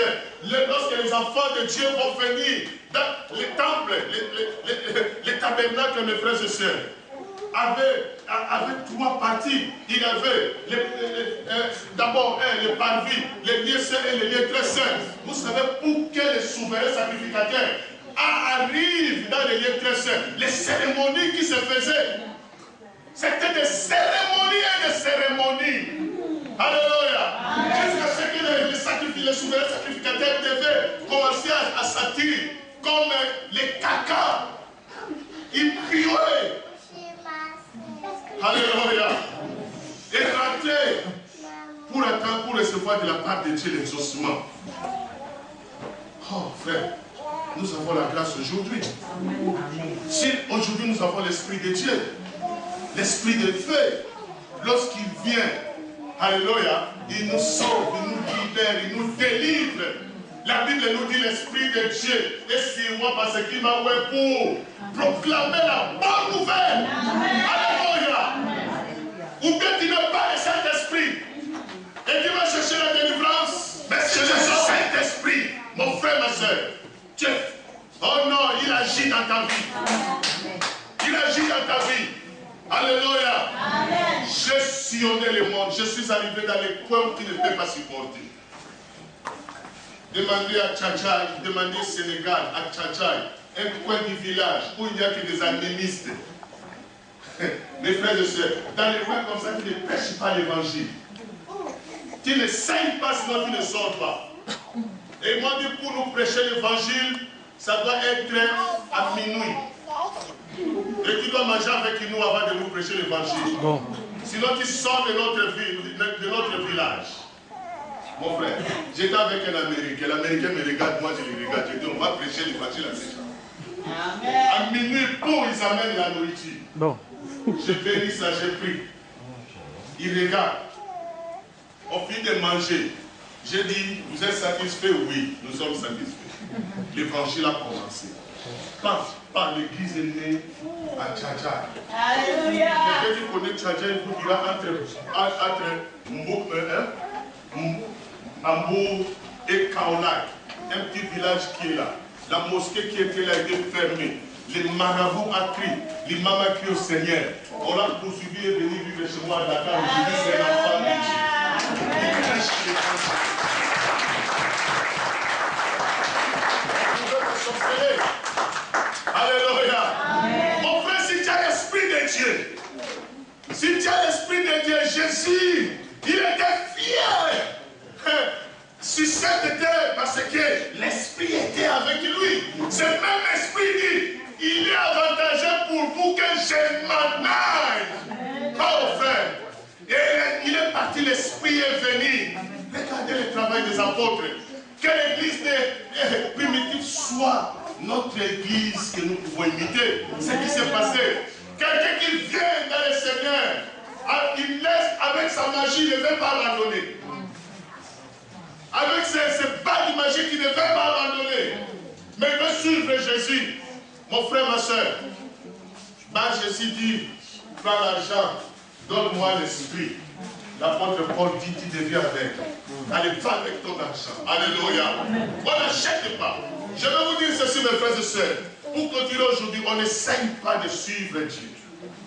les enfants de Dieu vont venir dans les temples, les tabernacles, mes frères et sœurs, avait trois parties. Il y avait d'abord les parvis, les lieux saints et les lieux très saints. Vous savez, pour que les souverains sacrificateurs arrivent dans les lieux très saints, les cérémonies qui se faisaient, c'était des cérémonies et des cérémonies. Alléluia. Jusqu'à ce que les souverains sacrificateurs devaient commencer à s'attirer comme les cacas. Ils priaient. Alléluia. Et rentrer pour attendre, pour recevoir de la part de Dieu l'exaucement. Oh frère, nous avons la grâce aujourd'hui. Si aujourd'hui nous avons l'Esprit de Dieu, l'Esprit de feu, lorsqu'il vient, alléluia, il nous sauve, il nous libère, il nous délivre. La Bible nous dit l'Esprit de Dieu est sur moi parce qu'il m'a envoyé pour proclamer la bonne nouvelle. Alléluia. Ou bien tu n'as pas le Saint-Esprit et tu vas chercher la délivrance, mais c'est le Saint-Esprit, mon frère, ma soeur. Dieu, oh non, il agit dans ta vie. Il agit dans ta vie. Alléluia. J'ai sillonné le monde. Je suis arrivé dans les coins où tu ne peux pas supporter. Demandez à Tchadjaï, demandez au Sénégal, à Tchadjaï, un coin du village où il n'y a que des animistes. Mes frères et sœurs, dans les coins comme ça, tu ne prêches pas l'évangile. Tu ne saignes pas, sinon tu ne sors pas. Et moi, dit pour nous prêcher l'évangile, ça doit être à minuit. Et tu dois manger avec nous avant de nous prêcher l'évangile. Sinon tu sors de notre ville, de notre village. Mon frère, j'étais avec un Américain. L'Américain me regarde, moi je le regarde. Je dis, on va prêcher l'évangile à ces gens. À minuit, pour ils amènent la nourriture. Bon. Je bénis ça, j'ai pris. Il regarde. On finit de manger. J'ai dit, vous êtes satisfait? Oui, nous sommes satisfaits. L'évangile a commencé. Par l'église est née à Tchadja. Alléluia. Quelqu'un qui connaît Tchadja, il vous dira entre Ambo et Kaolak, un petit village qui est là. La mosquée qui était là a été fermée. Les marabouts ont crié, l'imam a crié au Seigneur. On l'a poursuivi et venu vivre chez moi à Dakar. Aujourd'hui, c'est l'enfant de Dieu. Alléluia. Mon frère, si tu as l'esprit de Dieu, si tu as l'esprit de Dieu, Jésus, il était fier sur cette terre parce que l'esprit était avec lui. Ce même esprit dit, il est avantageux pour vous que je m'en aille. Oh frère, et il est parti, l'esprit est venu. Regardez le travail des apôtres. Que l'église primitive soit notre église que nous pouvons imiter. Ce qui s'est passé. Quelqu'un qui vient dans le Seigneur, il laisse avec sa magie, il ne veut pas abandonner. Avec ses bagues magiques, il ne veut pas abandonner. Mais il veut suivre Jésus. Mon frère, ma soeur, Jésus dit, prends l'argent, donne-moi l'esprit. L'apôtre Paul dit, tu deviens avec. Allez, va avec ton argent. Alléluia. On n'achète pas. Je vais vous dire ceci, mes frères et sœurs. Pour continuer aujourd'hui, on n'essaye pas de suivre Dieu.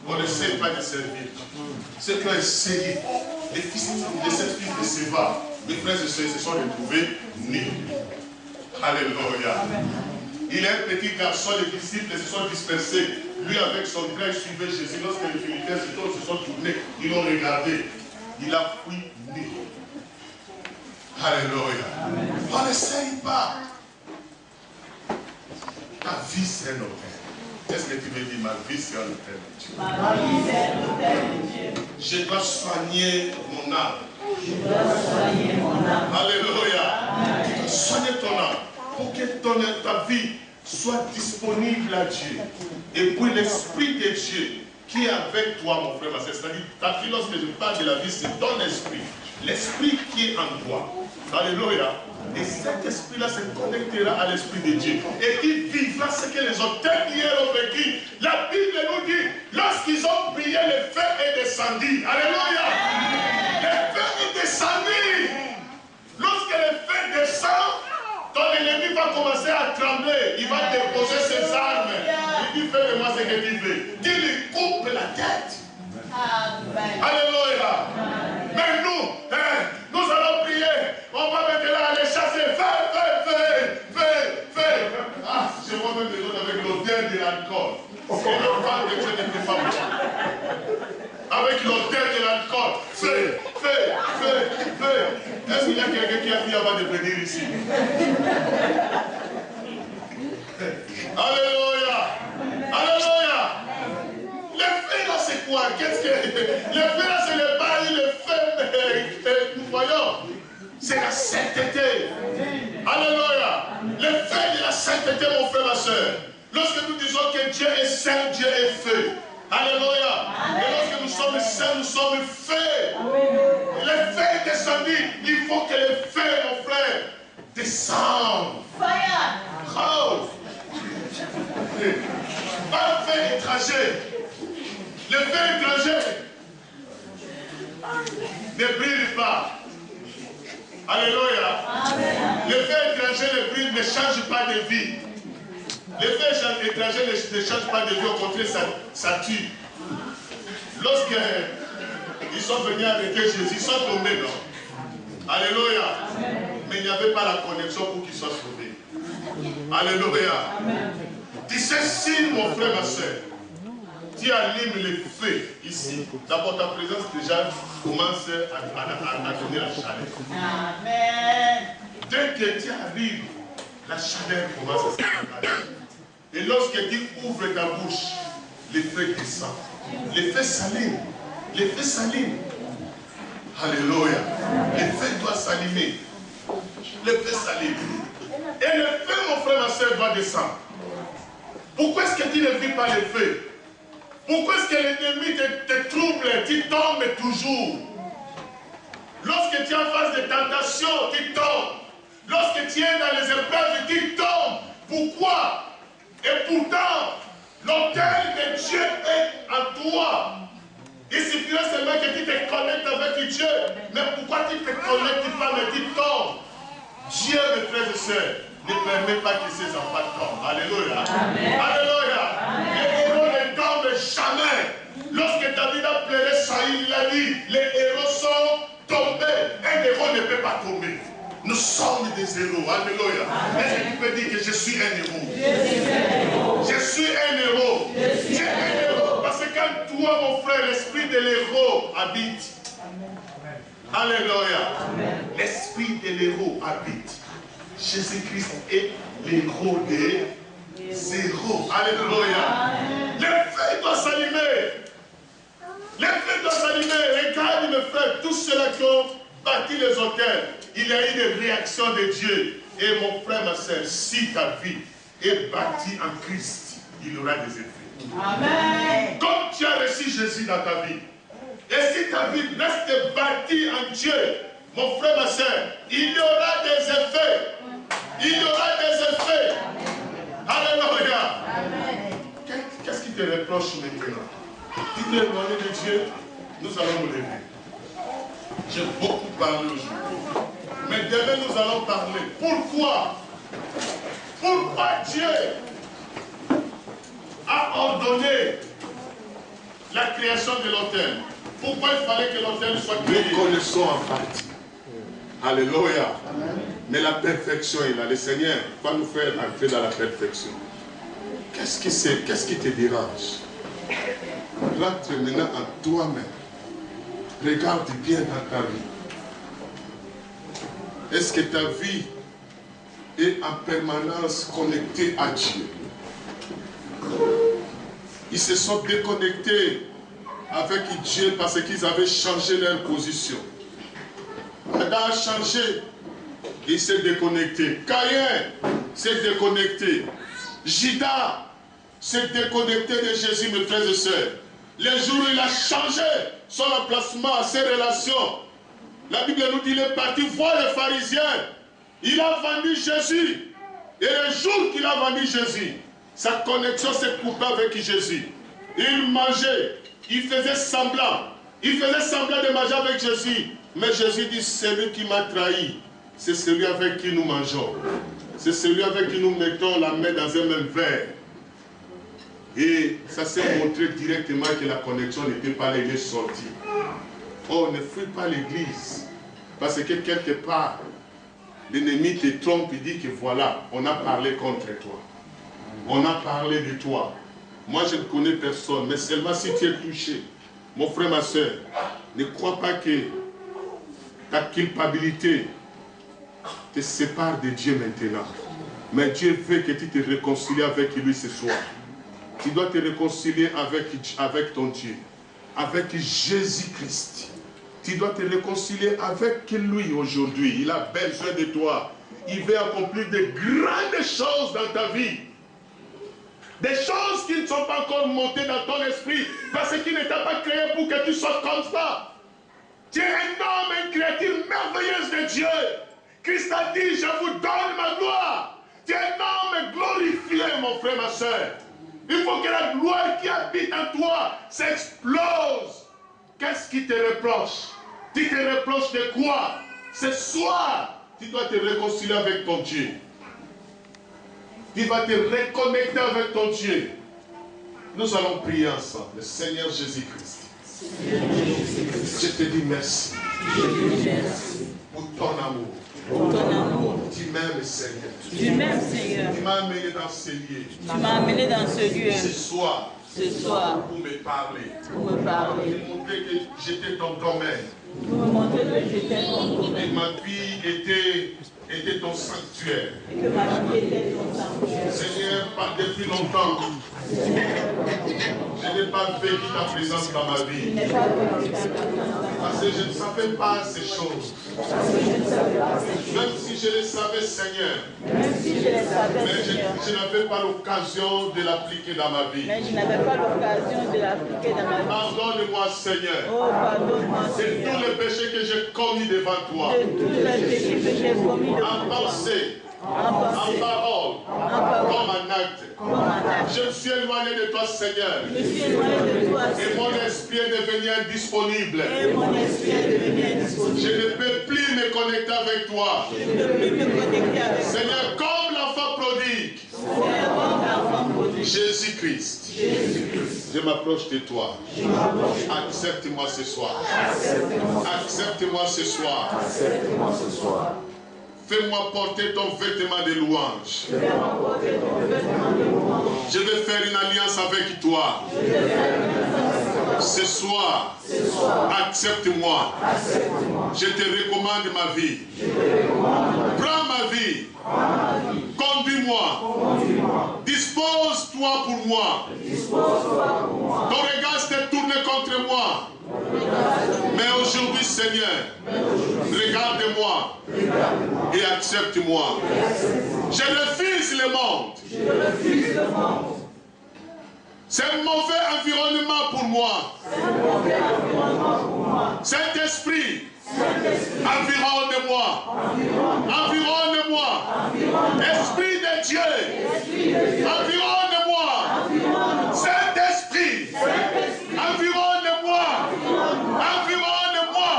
On n'essaye pas de servir. Ceux qui ont essayé, les fils de cette fille de Séva, mes frères et sœurs se sont retrouvés nus. Alléluia. Il est un petit garçon, les disciples se sont dispersés. Lui, avec son frère, il suivait Jésus. Lorsque les Philippiens se sont tournés, ils l'ont regardé. Il a fui nu. Alléluia. On n'essaye pas. Ta vie, c'est un hôtel. Qu'est-ce que tu veux dire? Ma vie, c'est un hôtel de Dieu. Ma vie, c'est un hôtel de Dieu. Je dois soigner mon âme. Je dois soigner mon âme. Alléluia. Tu dois soigner ton âme pour que ta vie soit disponible à Dieu. Et puis l'Esprit de Dieu qui est avec toi, mon frère, ma soeur. C'est-à-dire, ta vie, lorsque je parle de la vie, c'est ton esprit. L'Esprit qui est en toi. Alléluia. Et cet esprit-là se connectera à l'Esprit de Dieu. Et il vivra ce que les auteurs d'hier ont vécu. La Bible nous dit, lorsqu'ils ont prié, le feu est descendu. Alléluia. Le feu est descendu. Lorsque le feu descend, ton ennemi va commencer à trembler. Il va déposer ses armes. Il dit, fais de moi ce que tu veux. Tu lui coupes la tête. Alléluia. Mais nous allons prier. On va maintenant aller chasser. Feu. Ah, je vois même les autres avec l'odeur de l'alcool. C'est l'enfant de Dieu n'était pas bon. Avec l'odeur de l'alcool. Feu. Est-ce qu'il y a quelqu'un qui a dit avant de venir ici? Alléluia. Le feu là c'est quoi? Qu'est-ce que... Le feu là c'est le bail, le feu, nous voyons. C'est la sainteté. Alléluia. Le feu de la sainteté, mon frère, ma soeur. Lorsque nous disons que Dieu est saint, Dieu est feu. Alléluia. Et lorsque nous sommes saints, nous sommes feu. Le feu est descendu. Il faut que le feu, mon frère, descende. Fire. Oh. Pas le feu étranger. Le feu étranger ne brille pas. Alléluia. Le feu étranger ne change pas de vie. Le feu étranger ne change pas de vie, au contraire, ça tue. Lorsqu'ils sont venus avec Jésus, ils sont tombés, non? Alléluia. Mais il n'y avait pas la connexion pour qu'ils soient sauvés. Alléluia. Tu sais, si mon frère, ma soeur, tu allumes le feu ici, d'abord ta présence déjà commence à donner la chaleur. Amen. Dès que tu arrives, la chaleur commence à se préparer. Et lorsque tu ouvres ta bouche, le feu descend. Le feu s'allume. Alléluia. Le feu doit s'allumer. Le feu s'allume. Et le feu, mon frère, ma soeur, doit descendre. Pourquoi est-ce que tu ne vis pas le feu? Pourquoi est-ce que l'ennemi te trouble, tu tombes toujours? Lorsque tu es en face de tentations, tu tombes. Lorsque tu es dans les épreuves, tu tombes. Pourquoi? Et pourtant, l'autel de Dieu est en toi. Il suffirait seulement que tu te connectes avec Dieu. Mais pourquoi tu ne te connectes pas, mais tu tombes? Dieu, mes frères et sœurs, ne permet pas que ses enfants tombent. Alléluia. Amen. Alléluia. Amen. Les héros ne tombent jamais. Lorsque David a pleuré Saïd, il a dit, les héros sont tombés. Un héros ne peut pas tomber. Nous sommes des héros. Alléluia. Est-ce que tu peux dire que je suis un héros? Je suis un héros. Tu es un héros. Parce que quand toi, mon frère, l'esprit de l'héros habite. Alléluia. L'esprit de l'héros habite. Jésus-Christ est l'héros des héros. Alléluia. Le feu doit s'allumer. Le feu doit s'allumer. Regarde, mes frères, tous ceux-là qui ont bâti les hôtels, il y a eu des réactions de Dieu. Et mon frère, ma soeur, si ta vie est bâtie en Christ, il y aura des effets. Amen. Comme tu as reçu Jésus dans ta vie, et si ta vie reste bâtie en Dieu, mon frère, ma soeur, il y aura des effets. Il y aura des effets. Alléluia. Qu'est-ce qui te reproche maintenant? Tu t'es éloigné de Dieu, nous allons nous lever. J'ai beaucoup parlé aujourd'hui. Mais demain, nous allons parler. Pourquoi? Pourquoi Dieu a ordonné la création de l'autel? Pourquoi il fallait que l'autel soit créé? Nous connaissons en partie. Alléluia. Mais la perfection est là. Le Seigneur va nous faire entrer dans la perfection. Qu'est-ce qui te dérange? Rentre maintenant en toi-même. Regarde bien dans ta vie. Est-ce que ta vie est en permanence connectée à Dieu? Ils se sont déconnectés avec Dieu parce qu'ils avaient changé leur position. Adam a changé, il s'est déconnecté. Caïn s'est déconnecté. Judas s'est déconnecté de Jésus, mes frères et sœurs. Les jours où il a changé son emplacement, ses relations, la Bible nous dit, il est parti voir les pharisiens. Il a vendu Jésus. Et le jour qu'il a vendu Jésus, sa connexion s'est coupée avec Jésus. Il mangeait, il faisait semblant. Il faisait semblant de manger avec Jésus. Mais Jésus dit, celui qui m'a trahi, c'est celui avec qui nous mangeons. C'est celui avec qui nous mettons la main dans un même verre. Et ça s'est montré directement que la connexion n'était pas là, il est sorti. Oh, ne fuis pas l'église. Parce que quelque part, l'ennemi te trompe et dit que voilà, on a parlé contre toi. On a parlé de toi. Moi, je ne connais personne, mais seulement si tu es touché. Mon frère, ma soeur, ne crois pas que ta culpabilité te sépare de Dieu maintenant. Mais Dieu veut que tu te réconcilies avec lui ce soir. Tu dois te réconcilier avec ton Dieu, avec Jésus-Christ. Tu dois te réconcilier avec lui aujourd'hui. Il a besoin de toi. Il veut accomplir de grandes choses dans ta vie. Des choses qui ne sont pas encore montées dans ton esprit parce qu'il ne t'a pas créé pour que tu sois comme ça. Tu es un homme, une créature merveilleuse de Dieu. Christ a dit, je vous donne ma gloire. Tu es un homme glorifié, mon frère, ma soeur. Il faut que la gloire qui habite en toi s'explose. Qu'est-ce qui te reproche? Tu te reproches de quoi? Ce soir, tu dois te réconcilier avec ton Dieu. Tu vas te reconnecter avec ton Dieu. Nous allons prier ensemble. Le Seigneur Jésus-Christ. Je te dis merci. Pour ton amour. Pour ton amour. Tu m'aimes, Seigneur. Tu m'aimes, Seigneur. Tu m'as amené dans ce lieu. Tu m'as amené dans ce lieu. Ce soir. Pour me parler. Pour me parler. Pour montrer que j'étais ton domaine. Pour me montrer que j'étais ton domaine. Et ma vie était était ton sanctuaire. Et que ma vie était ton sanctuaire. Seigneur, pas depuis longtemps, je n'ai pas vécu ta présence dans ma vie. Je n'ai pas vécu ta présence. Parce que je ne savais pas ces choses. Parce que je ne savais pas ces choses. Même si je les savais, Seigneur. Même si je les savais, Mais Seigneur. je n'avais pas l'occasion de l'appliquer dans ma vie. Mais je n'avais pas l'occasion de l'appliquer dans ma vie. Pardonne-moi, Seigneur. Oh, pardonne-moi, C'est Seigneur. tous les péchés que j'ai commis devant toi. De tous les péchés que j'ai commis devant En toi. pensée, En en pensée, parole, en parole, comme en acte. comme en acte. Je me suis éloigné de toi, Seigneur. Je suis éloigné de toi, Et mon Seigneur. esprit est devenu indisponible. Et mon esprit est devenu indisponible. Je ne peux plus me connecter avec toi. Je ne peux plus me connecter avec toi. Seigneur, comme l'enfant prodigue, Seigneur, comme l'enfant prodigue. Jésus-Christ, je m'approche de toi. Accepte-moi ce soir. Accepte-moi ce soir. Accepte-moi ce soir. Fais-moi porter ton vêtement de louange. Fais-moi porter ton vêtement de louange. Je vais faire une alliance avec toi. Ce soir, accepte-moi. Je te recommande ma vie. Prends ma vie. Conduis-moi. Dispose-toi pour moi. Ton regard s'est tourné contre moi. Mais aujourd'hui, Seigneur, regarde-moi et accepte-moi. Je refuse le monde. C'est un mauvais environnement pour moi. Saint-Esprit, environne-moi. Environne-moi. Esprit de Dieu, environne-moi. Saint-Esprit, environne-moi. Environne-moi.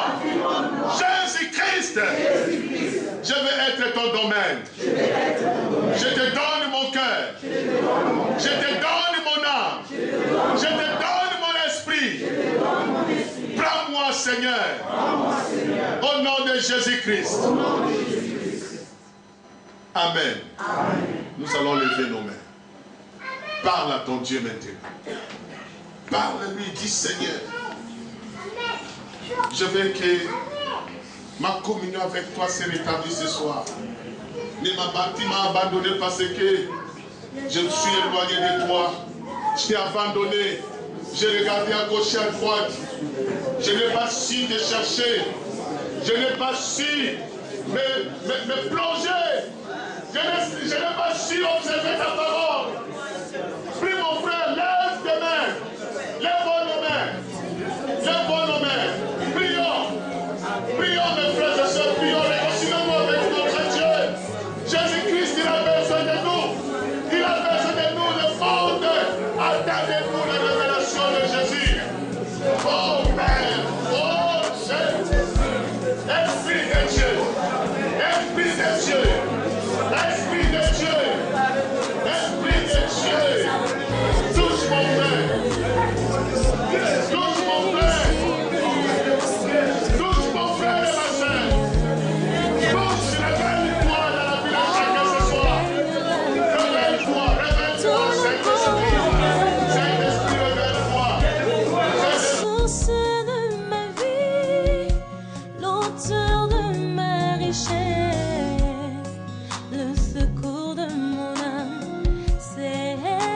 Jésus-Christ, je vais être ton domaine. Je te donne mon cœur. Je te donne mon âme. Je te donne mon esprit. Prends-moi, Seigneur. Au nom de Jésus-Christ. Amen. Nous allons lever nos mains. Parle à ton Dieu maintenant. Parle-lui, dis Seigneur. Je veux que ma communion avec toi se rétablisse ce soir. Tu m'as abandonné parce que je me suis éloigné de toi. Je t'ai abandonné. J'ai regardé à gauche et à droite. Je n'ai pas su te chercher. Je n'ai pas su me plonger. Je n'ai pas su observer ta parole.